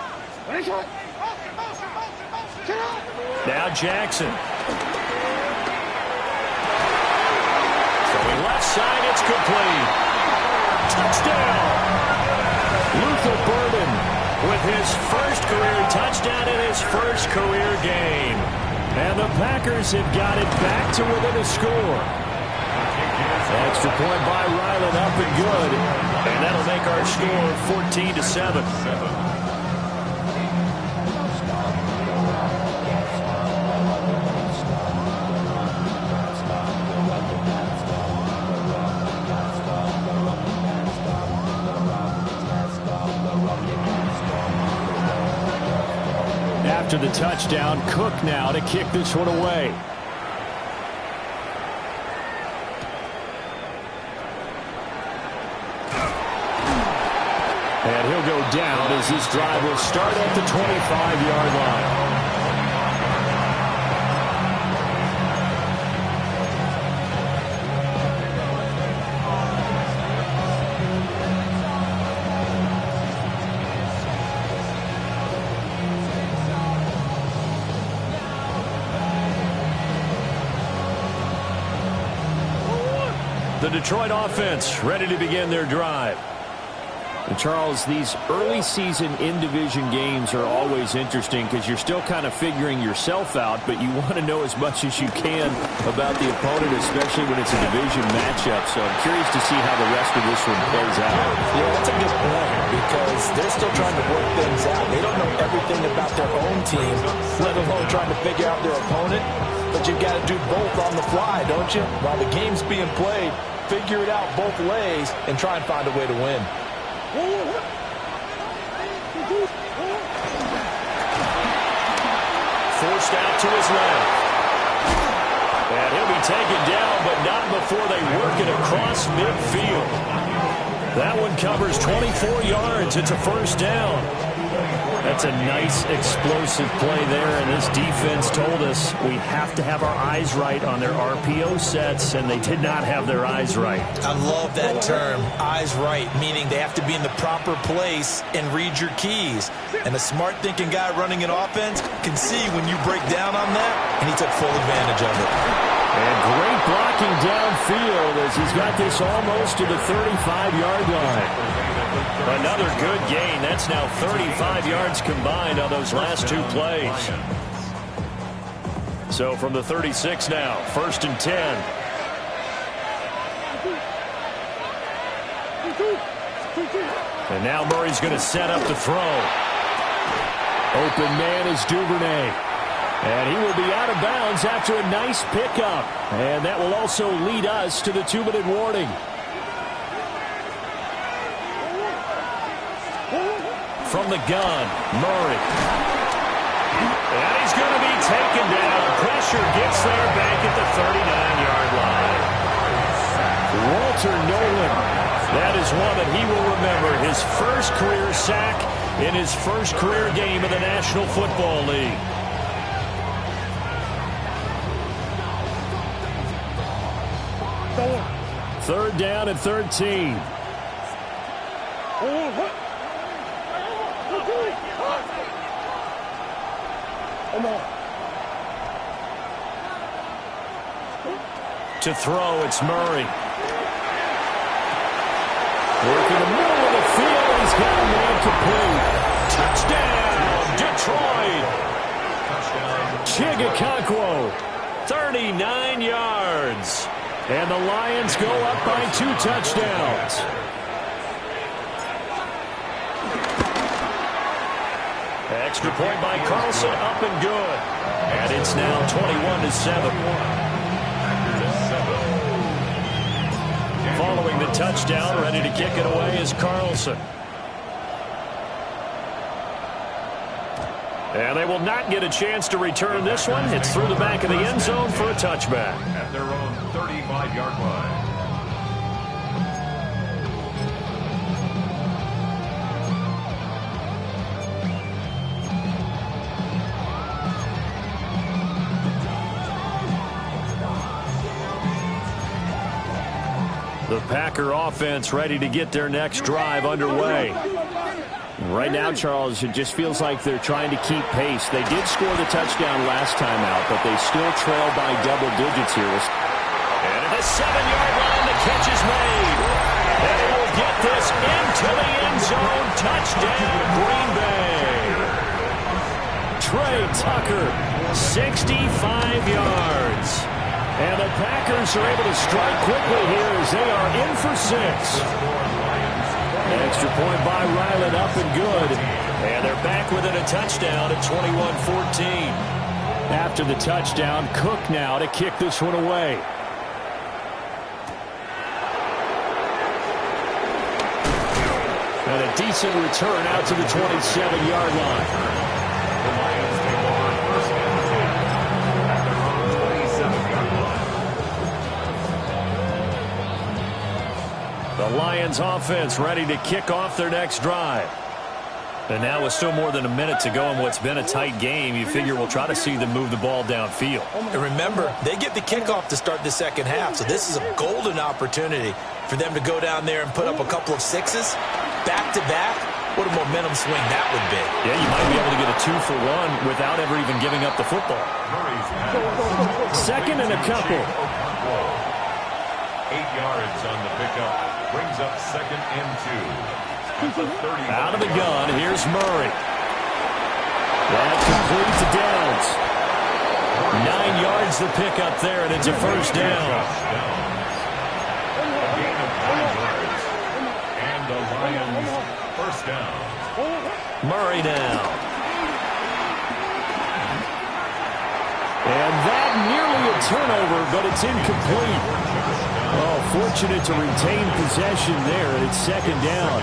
Ready, shot. Sit on. Now Jackson. Throwing left side, it's complete. Touchdown. Luther Burden with his first career touchdown in his first career game. And the Packers have got it back to within a score. Extra point by Ryland, up and good. And that'll make our score 14-7. After the touchdown, Cook now to kick this one away. And he'll go down as this drive will start at the 25-yard line. The Detroit offense ready to begin their drive. And Charles, these early season in-division games are always interesting because you're still kind of figuring yourself out, but you want to know as much as you can about the opponent, especially when it's a division matchup. So I'm curious to see how the rest of this one plays out. Yeah, that's a good point because they're still trying to work things out. They don't know everything about their own team, let alone trying to figure out their opponent. But you've got to do both on the fly, don't you? While the game's being played, figure it out both ways and try and find a way to win. Forced out to his left. And he'll be taken down, but not before they work it across midfield. That one covers 24 yards. It's a first down. That's a nice explosive play there, and this defense told us we have to have our eyes right on their RPO sets, and they did not have their eyes right. I love that term, eyes right, meaning they have to be in the proper place and read your keys. And a smart thinking guy running an offense can see when you break down on that, and he took full advantage of it. And great blocking downfield as he's got this almost to the 35-yard line. Another good gain. That's now 35 yards combined on those last 2 plays. So from the 36 now, 1st and 10. And now Murray's going to set up the throw. Open man is Duvernay. And he will be out of bounds after a nice pickup. And that will also lead us to the 2-minute warning. From the gun, Murray. And he's going to be taken down. Pressure gets there back at the 39-yard line. Walter Nolan. That is one that he will remember. His first career sack in his first career game in the National Football League. Third down and 13. To throw, it's Murray. Working the middle of the field, he's got a man complete. Touchdown, Detroit. Chigakankwo, 39 yards. And the Lions go up by 2 touchdowns. Extra point by Carlson, up and good. And it's now 21-7. Following the touchdown, ready to kick it away is Carlson. And they will not get a chance to return this one. It's through the back of the end zone for a touchback. At their own 35-yard line. Packer offense ready to get their next drive underway. Right now, Charles, it just feels like they're trying to keep pace. They did score the touchdown last time out, but they still trail by double digits here. And at the 7-yard line, the catch is made. And he will get this into the end zone. Touchdown, Green Bay. Trey Tucker, 65 yards. And the Packers are able to strike quickly here as they are in for 6. Extra point by Ryland, up and good. And they're back within a touchdown at 21-14. After the touchdown, Cook now to kick this one away. And a decent return out to the 27-yard line. The Lions take over first and 10 at their own 27-yard line. The Lions offense ready to kick off their next drive. And now with still more than a minute to go in what's been a tight game, you figure we'll try to see them move the ball downfield. And remember, they get the kickoff to start the second half, so this is a golden opportunity for them to go down there and put up a couple of sixes back-to-back. What a momentum swing that would be. Yeah, you might be able to get a 2-for-1 without ever even giving up the football. Second and a couple. 8 yards on the pickup. Brings up second and 2. Out of the gun, here's Murray. That completes the downs. 9 yards the pickup there, and it's a first down. A gain of 5 yards. And the Lions first down. Murray now. And that nearly a turnover, but it's incomplete. Oh, fortunate to retain possession there, and it's second down.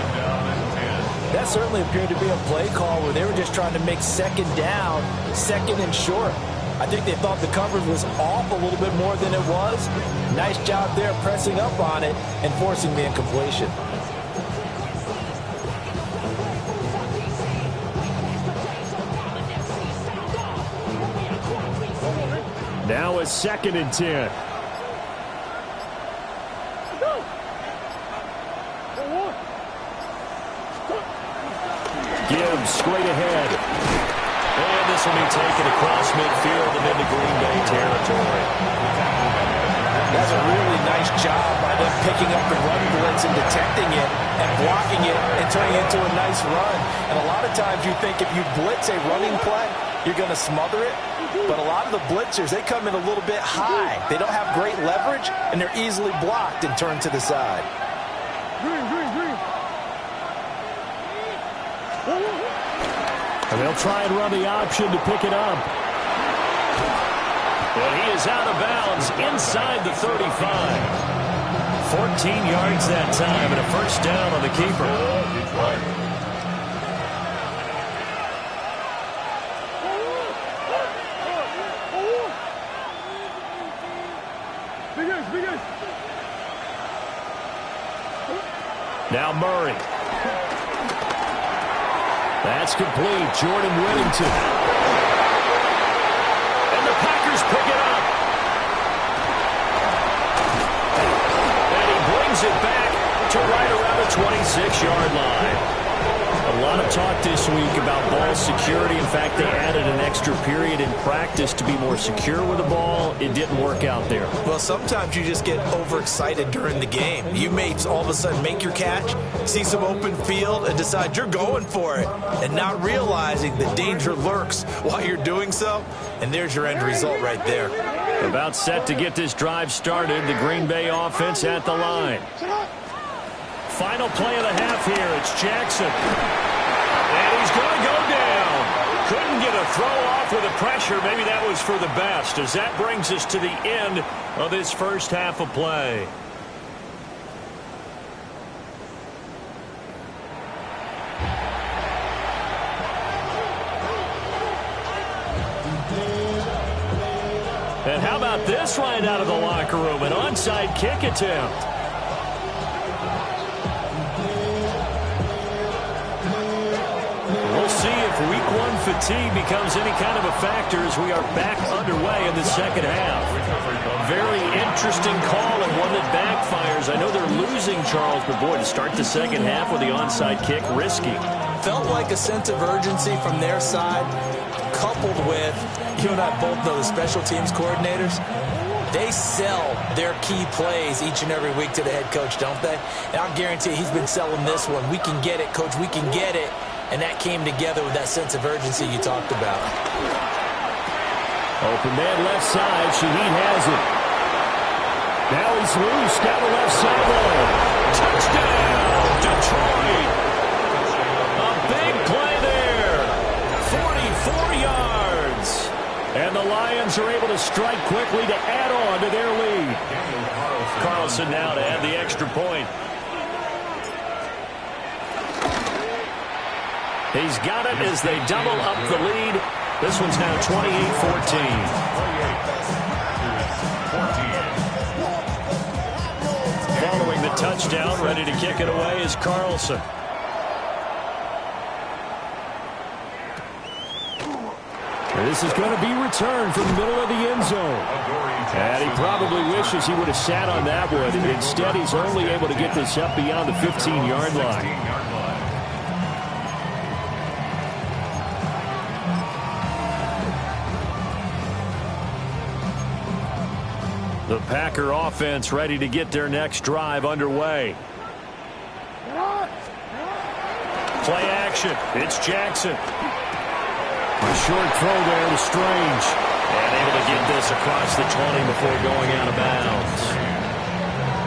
That certainly appeared to be a play call where they were just trying to make second down, second and short. I think they thought the coverage was off a little bit more than it was. Nice job there pressing up on it and forcing the incompletion. Now a second and 10. Gibbs straight ahead. And this will be taken across midfield and into Green Bay territory. That's a really nice job by them picking up the run blitz and detecting it and blocking it and turning it into a nice run. And a lot of times you think if you blitz a running play, you're going to smother it. But a lot of the blitzers, they come in a little bit high. They don't have great leverage, and they're easily blocked and turned to the side. And they'll try and run the option to pick it up. But he is out of bounds inside the 35. 14 yards that time and a first down on the keeper. Now Murray. That's complete. Jordan Whittington. And the Packers pick it up. And he brings it back to right around the 26-yard line. A lot of talk this week about ball security. In fact, they added an extra period in practice to be more secure with the ball. It didn't work out there. Well, sometimes you just get overexcited during the game. You may all of a sudden make your catch, see some open field, and decide you're going for it, and not realizing the danger lurks while you're doing so. And there's your end result right there. About set to get this drive started. The Green Bay offense at the line. Final play of the half here. It's Jackson. And he's going to go down. Couldn't get a throw off with the pressure. Maybe that was for the best, as that brings us to the end of this first half of play. And how about this right out of the locker room? An onside kick attempt. We'll see if week one fatigue becomes any kind of a factor as we are back underway in the second half. very interesting call and one that backfires. I know they're losing, Charles, but boy, to start the second half with the onside kick, risky. Felt like a sense of urgency from their side, coupled with, you and I both know the special teams coordinators. They sell their key plays each and every week to the head coach, don't they? And I'll guarantee he's been selling this one. We can get it, coach, we can get it. And that came together with that sense of urgency you talked about. Open man left side. Shaheed has it. Now he's loose down the left sideline. Touchdown, Detroit. A big play there. 44 yards. And the Lions are able to strike quickly to add on to their lead. Carlson now to add the extra point. He's got it as they double up the lead. This one's now 28-14. Following the touchdown, ready to kick it away is Carlson. This is going to be returned from the middle of the end zone. And he probably wishes he would have sat on that one. Instead, he's only able to get this up beyond the 15-yard line. The Packer offense ready to get their next drive underway. Play action. It's Jackson. A short throw there to Strange. And able to get this across the 20 before going out of bounds.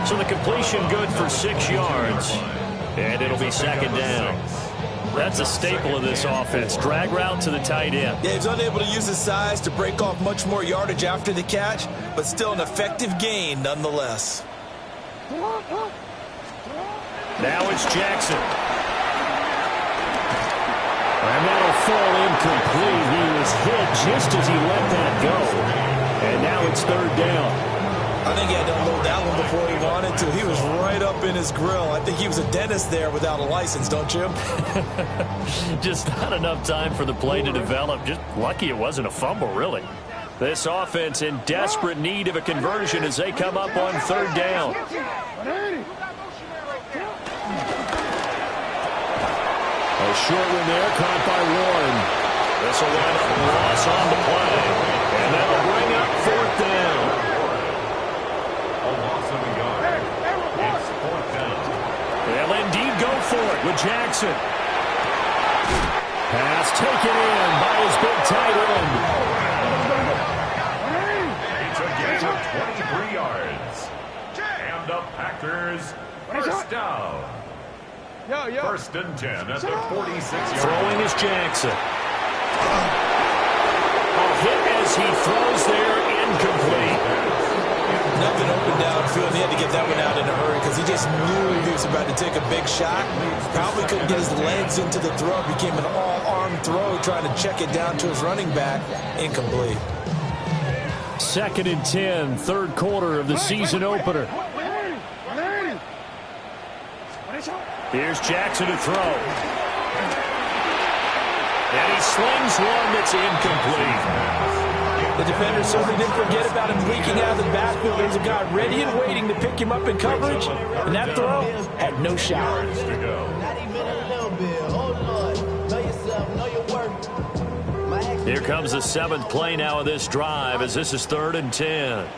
So the completion good for 6 yards. And it'll be second down. That's a staple of this offense. Drag route to the tight end. Yeah, he's unable to use his size to break off much more yardage after the catch, but still an effective gain nonetheless. Now it's Jackson. And that'll fall incomplete. He was hit just as he let that go. And now it's third down. I think he had to unload that one before he wanted to. He was right up in his grill. I think he was a dentist there without a license, don't you? Just not enough time for the play to develop. Just lucky it wasn't a fumble, really. This offense in desperate need of a conversion as they come up on third down. A short one there, caught by Warren. This will wind up a loss on the play. And that'll bring up fourth down. A loss of a yard. It's fourth down. They'll indeed go for it with Jackson. Pass taken in by his big tight end. It's a gain of 23 yards. And the Packers first down. First and 10 at the 46-yard. Throwing is Jackson. A hit as he throws there, incomplete. Nothing open downfield. He had to get that one out in a hurry because he just knew he was about to take a big shot. Probably couldn't get his legs into the throw. Became an all-arm throw, trying to check it down to his running back. Incomplete. Second and 10, third quarter of the season opener. Here's Jackson to throw. And he slings one that's incomplete. The defender certainly didn't forget about him leaking out of the backfield. There's a guy ready and waiting to pick him up in coverage. And that throw had no shot. Not even a little bit. Hold on. Know yourself. Know your worth. Here comes the seventh play now of this drive as this is third and 10.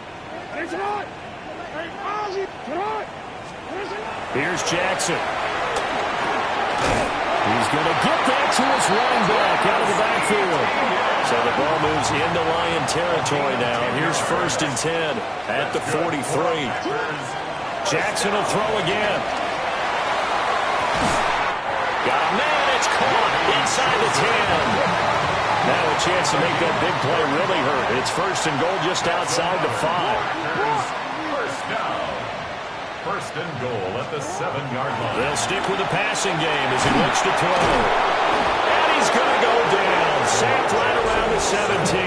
Here's Jackson. He's going to get that to his running back out of the backfield. So the ball moves into Lion territory now. Here's first and 10 at the 43. Jackson will throw again. Got a man. It's caught inside the 10. Now a chance to make that big play really hurt. It's first and goal just outside the 5. First down. First and goal at the 7-yard line. They'll stick with the passing game as he looks to throw. And he's going to go down. Sacked right around the 17.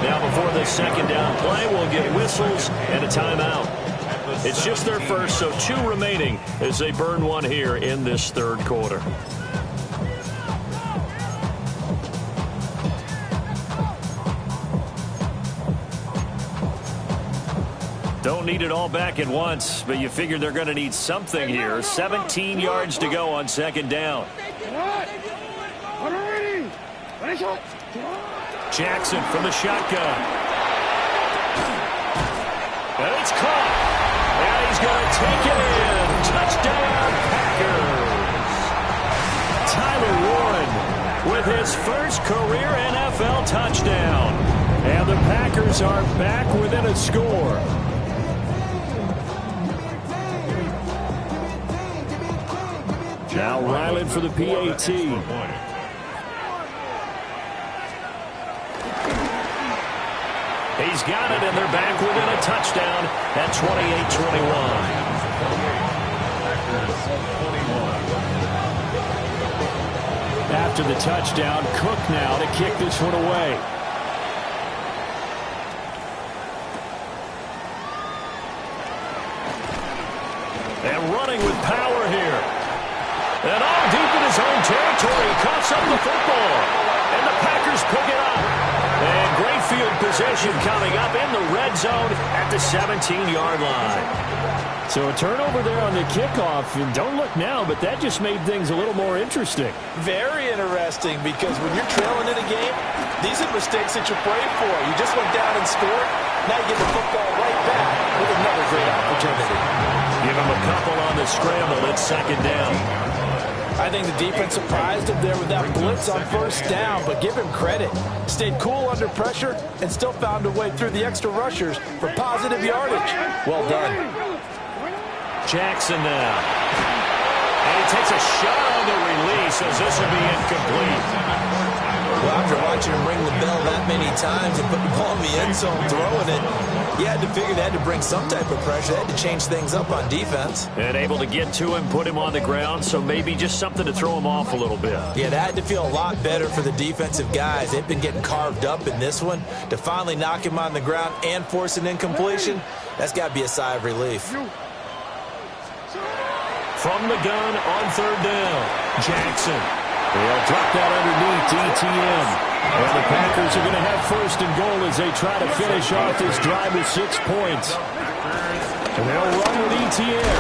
Now before this second down play, we'll get whistles and a timeout. It's just their first, so 2 remaining as they burn one here in this third quarter. Don't need it all back at once, but you figure they're going to need something here. 17 yards to go on second down. Jackson from the shotgun. And it's caught. And he's going to take it in. Touchdown, Packers. Tyler Warren with his first career NFL touchdown. And the Packers are back within a score. Now Ryland for the PAT. He's got it, and they're back within a touchdown at 28-21. After the touchdown, Cook now to kick this one away. And running with power here. And all deep in his own territory, coughs up the football. And the Packers pick it up. And great field position coming up in the red zone at the 17-yard line. So a turnover there on the kickoff. And don't look now, but that just made things a little more interesting. Very interesting, because when you're trailing in a game, these are mistakes that you pray for. You just went down and scored. Now you get the football right back with another great opportunity. Give him a couple on the scramble. It's second down. I think the defense surprised him there with that blitz on first down, but give him credit. Stayed cool under pressure and still found a way through the extra rushers for positive yardage. Well done. Jackson now. And he takes a shot on the release as this will be incomplete. Well, after watching him ring the bell that many times and put the ball in the end zone throwing it, you had to figure they had to bring some type of pressure. They had to change things up on defense. And able to get to him, put him on the ground, so maybe just something to throw him off a little bit. Yeah, that had to feel a lot better for the defensive guys. They've been getting carved up in this one. To finally knock him on the ground and force an incompletion, that's got to be a sigh of relief. From the gun on third down, Jackson. They'll drop that underneath to ETN. And the Packers are going to have first and goal as they try to finish off this drive with 6 points. And they'll run with ETN.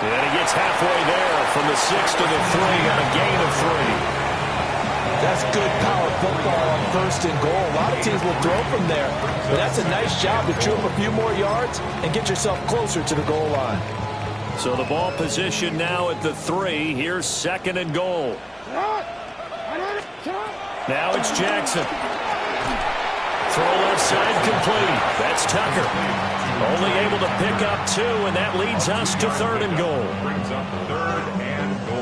And he gets halfway there from the 6 to the 3 on a gain of 3. That's good power football on first and goal. A lot of teams will throw from there. But that's a nice job to chew up a few more yards and get yourself closer to the goal line. So the ball position now at the 3. Here's second and goal. Now it's Jackson. Throw left side complete. That's Tucker. Only able to pick up 2, and that leads us to third and goal. Brings up third and goal.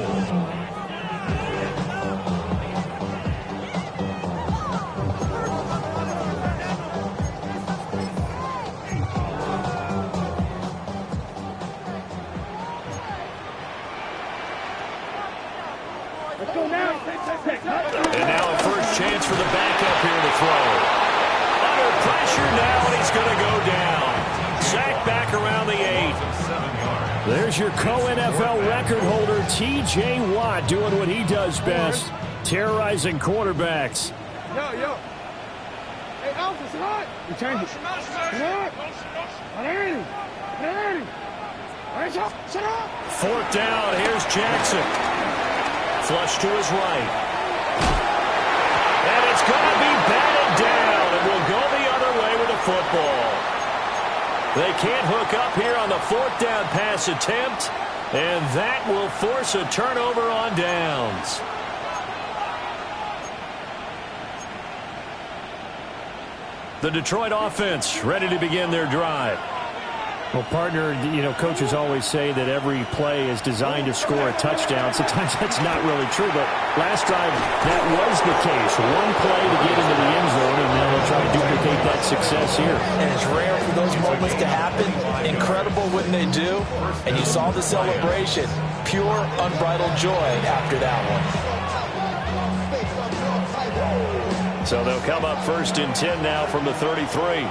And now a first chance for the backup here to throw. Under pressure now, and he's going to go down. Sacked back around the 8. There's your co-NFL record holder, T.J. Watt, doing what he does best, terrorizing quarterbacks. Yo. Hey, Alpha, it's hot. You change it. Shut up. Fourth down, here's Jackson. Flush to his right. And it's going to be batted down, and will go the other way with the football. They can't hook up here on the fourth down pass attempt, and that will force a turnover on downs. The Detroit offense ready to begin their drive. Well, partner, coaches always say that every play is designed to score a touchdown. Sometimes that's not really true, but last drive, that was the case. One play to get into the end zone, and now they'll try to duplicate that success here. And it's rare for those moments to happen. Incredible when they do. And you saw the celebration. Pure, unbridled joy after that one. So they'll come up first and 10 now from the 33.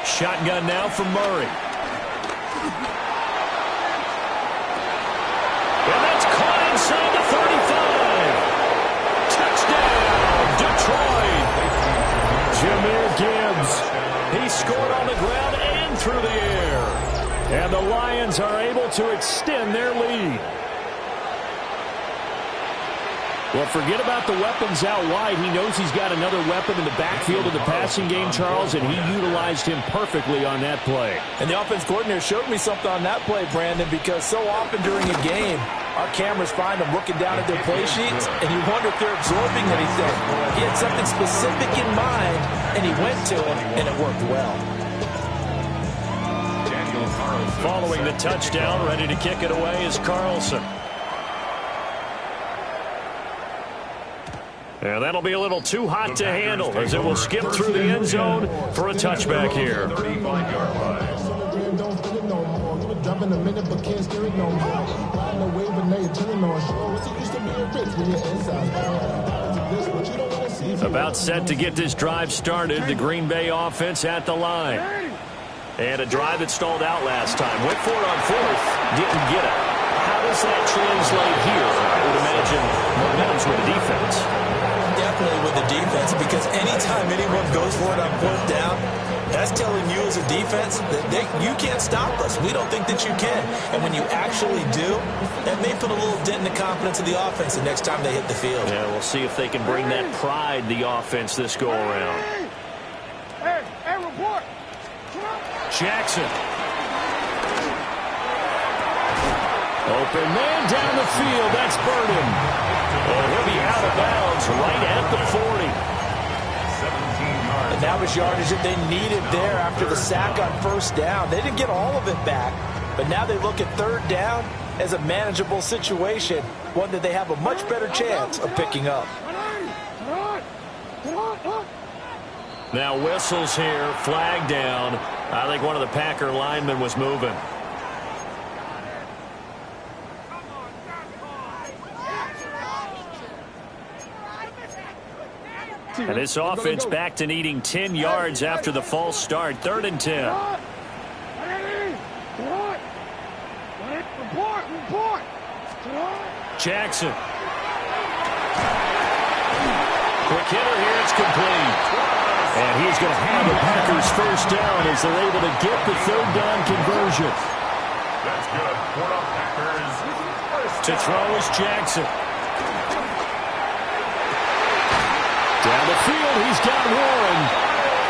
Shotgun now from Murray. And that's caught inside the 35. Touchdown, Jahmyr Gibbs. He scored on the ground and through the air. And the Lions are able to extend their lead. Well, forget about the weapons out wide. He knows he's got another weapon in the backfield of the passing game, Charles, and he utilized him perfectly on that play. And the offense coordinator showed me something on that play, Brandon, because so often during a game, our cameras find them looking down at their play sheets, and you wonder if they're absorbing anything. He had something specific in mind, and he went to it, and it worked well. Following the touchdown, ready to kick it away is Carlson. And that'll be a little too hot to handle as it will skip through the end zone for a touchback here. About set to get this drive started, the Green Bay offense at the line. And a drive that stalled out last time. Went for it on fourth, didn't get it. How does that translate here? I would imagine momentum's with the defense. Definitely with the defense, because anytime anyone goes for it on fourth down, that's telling you as a defense that you can't stop us. We don't think that you can. And when you actually do, that may put a little dent in the confidence of the offense the next time they hit the field. Yeah, we'll see if they can bring that pride, the offense, this go-around. Hey, report. Jackson. Open man down the field. That's Burden. And he'll be out of bounds right at the 40. And that was yardage that they needed there after the sack on first down. They didn't get all of it back, but now they look at third down as a manageable situation, one that they have a much better chance of picking up. Now whistles here, flag down. I think one of the Packer linemen was moving. And this offense back to needing 10 yards after the false start. 3rd and 10. Jackson. Quick hitter here. It's complete. And he's going to have the Packers first down as they're able to get the 3rd down conversion. That's good for the Packers. To throw is Jackson. Down the field, he's got Warren.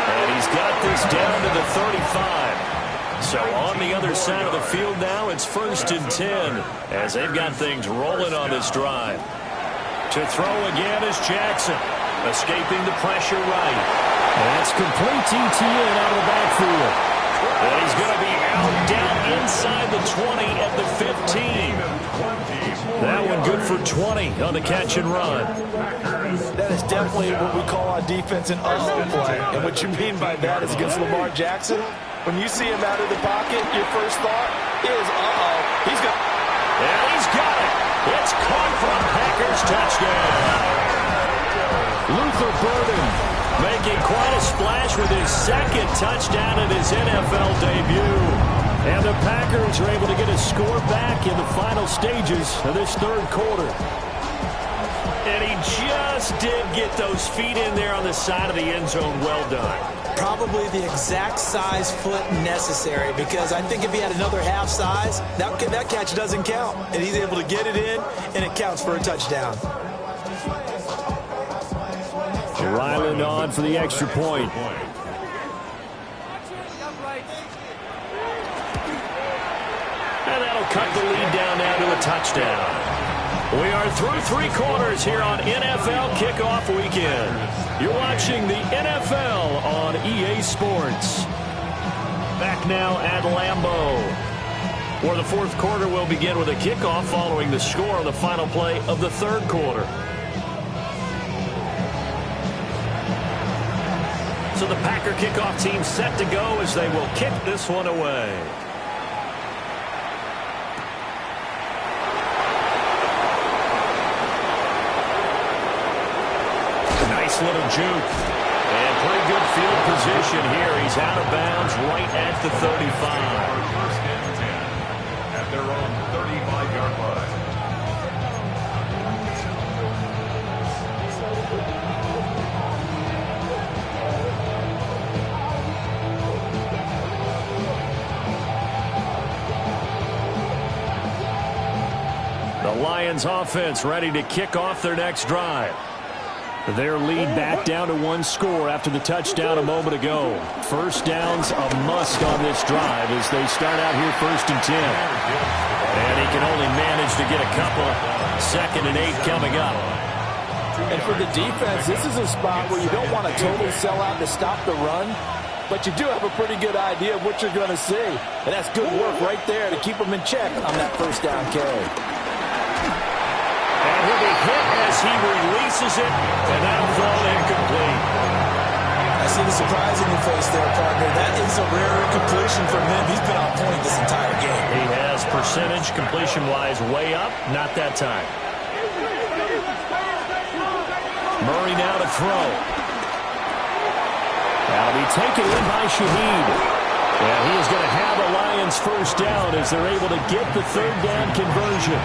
And he's got this down to the 35. So on the other side of the field now, it's 1st and 10 as they've got things rolling on this drive. To throw again is Jackson. Escaping the pressure right. And that's complete TTN out of the backfield. And he's going to be out down inside the 20 at the 15. That one good for 20 on the catch and run. That is definitely what we call on defense an uh-oh play. And what you mean by that is against Lamar Jackson, when you see him out of the pocket, your first thought is, uh-oh, he's got... And he's got it. It's caught for a Packers touchdown. Luther Burden making quite a splash with his 2nd touchdown in his NFL debut. And the Packers are able to get a score back in the final stages of this 3rd quarter. And he just did get those feet in there on the side of the end zone. Well done. Probably the exact size foot necessary, because I think if he had another half size, that catch doesn't count. And he's able to get it in, and it counts for a touchdown. Ryland on for the extra point. And that'll cut the lead down now to a touchdown. We are through 3 quarters here on NFL Kickoff Weekend. You're watching the NFL on EA Sports. Back now at Lambeau, where the 4th quarter will begin with a kickoff following the score on the final play of the 3rd quarter. So the Packer kickoff team set to go as they will kick this one away. Nice little juke. And pretty good field position here. He's out of bounds right at the 35. 1st and 10 at their own 35-yard line. Lions offense ready to kick off their next drive. Their lead back down to one score after the touchdown a moment ago. First down's a must on this drive as they start out here 1st and 10. And he can only manage to get a couple. 2nd and 8 coming up. And for the defense, this is a spot where you don't want to totally sell out to stop the run, but you do have a pretty good idea of what you're going to see. And that's good work right there to keep them in check on that first down carry. And he'll be hit as he releases it, and that'll fall incomplete. I see the surprise in your face there, partner. That is a rare completion from him. He's been on point this entire game. He has percentage completion-wise way up, not that time. Murray now to throw. That'll be taken in by Shaheed. And he is going to have a Lions first down as they're able to get the 3rd down conversion.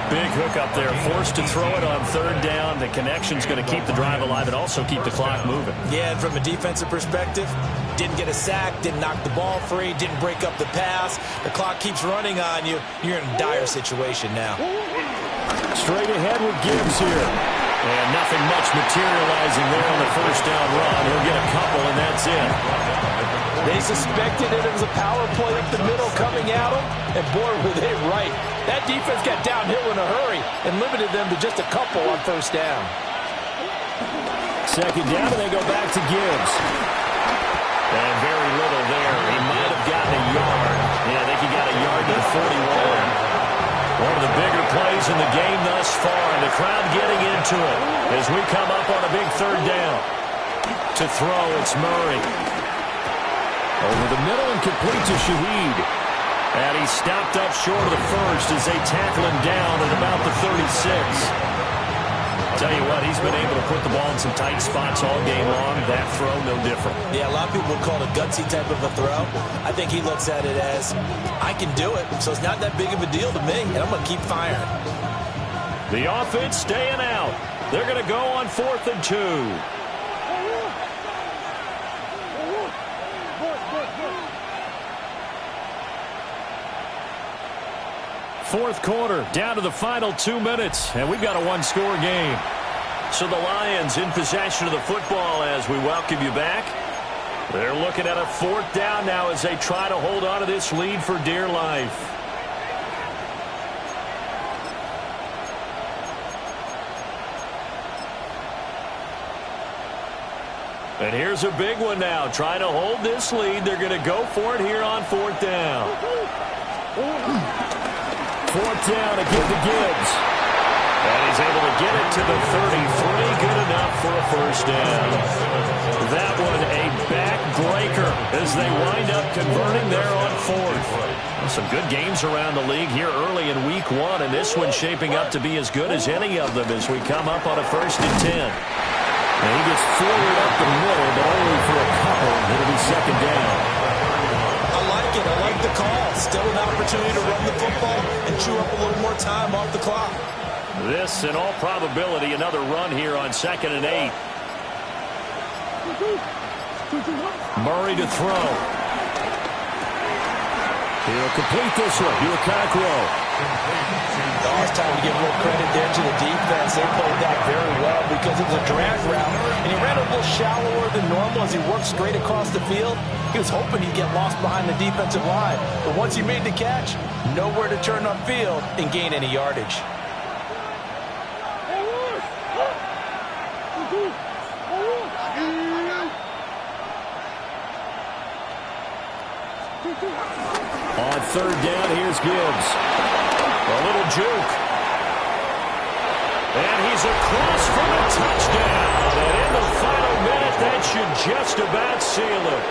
Big hook up there, forced to throw it on 3rd down. The connection's going to keep the drive alive and also keep the clock moving. Yeah, and from a defensive perspective, didn't get a sack, didn't knock the ball free, didn't break up the pass. The clock keeps running on you. You're in a dire situation now. Straight ahead with Gibbs here. And nothing much materializing there on the first down run. He'll get a couple, and that's it. They suspected it was a power play up the middle coming at them, and boy, were they right. That defense got downhill in a hurry and limited them to just a couple on first down. 2nd down, and they go back to Gibbs. And very little there. He might have gotten a yard. Yeah, I think he got a yard to the 41. One of the bigger plays in the game thus far, and the crowd getting into it as we come up on a big 3rd down. To throw, it's Murray. Over the middle and complete to Shaheed. And he stopped up short of the first as they tackle him down at about the 36. Tell you what, he's been able to put the ball in some tight spots all game long. That throw, no different. Yeah, a lot of people would call it a gutsy type of a throw. I think he looks at it as, I can do it, so it's not that big of a deal to me, and I'm going to keep firing. The offense staying out. They're going to go on 4th and 2. Fourth quarter, down to the final 2 minutes, and we've got a one-score game. So the Lions in possession of the football as we welcome you back. They're looking at a 4th down now as they try to hold on to this lead for dear life. And here's a big one now. Trying to hold this lead. They're going to go for it here on 4th down. 4th down to give to Gibbs. And he's able to get it to the 33. Good enough for a first down. That one a backbreaker as they wind up converting there on 4th. Well, some good games around the league here early in week 1, and this one's shaping up to be as good as any of them as we come up on a 1st and 10. And he gets forward up the middle, but only for a couple. It'll be 2nd down. I like the call. Still an opportunity to run the football and chew up a little more time off the clock. This, in all probability, another run here on 2nd and 8. Murray to throw. He'll complete this one. Cockrell. It's time to give a little credit there to the defense. They played that very well because it was a drag route, and he ran a little shallower than normal as he worked straight across the field. He was hoping he'd get lost behind the defensive line, but once he made the catch, nowhere to turn upfield and gain any yardage. On 3rd down, here's Gibbs. A little juke. And he's across for a touchdown. And in the final minute, that should just about seal it.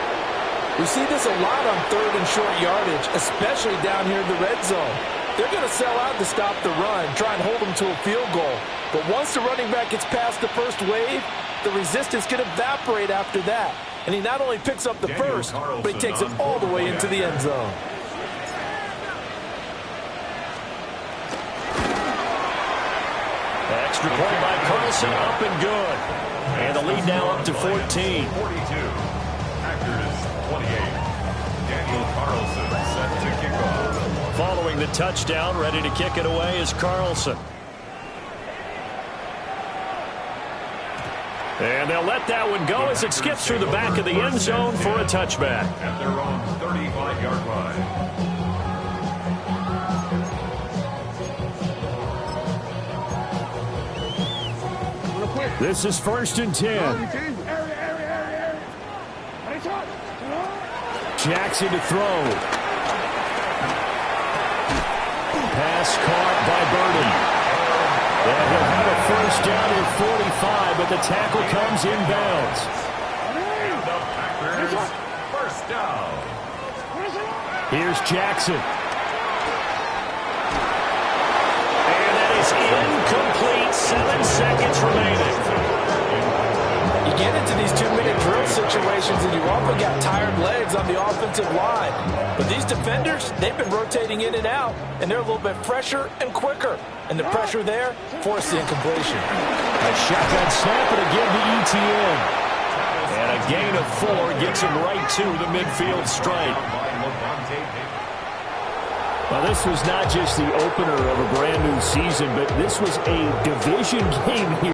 We see this a lot on 3rd and short yardage, especially down here in the red zone. They're going to sell out to stop the run, try and hold them to a field goal. But once the running back gets past the first wave, the resistance can evaporate after that. And he not only picks up the first, but he takes it all the way into the end zone. Extra point by Carlson, up and good. And the lead now up to 14. 42. Packers 28. Daniel Carlson set to kick off. Following the touchdown, ready to kick it away is Carlson. And they'll let that one go as it skips through the back of the end zone for a touchback. At their own 35-yard line. This is 1st and 10. Jackson to throw. Pass caught by Burden. And he'll have a first down at 45, but the tackle comes inbounds. And the Packers, first down. Here's Jackson. And that is incomplete. 7 seconds remaining. You get into these 2-minute drill situations and you often got tired legs on the offensive line. But these defenders, they've been rotating in and out, and they're a little bit fresher and quicker. And the pressure there forced the incompletion. A shotgun snap and again to ETN. And a gain of 4 gets him right to the midfield stripe. Well, this was not just the opener of a brand new season, but this was a division game here.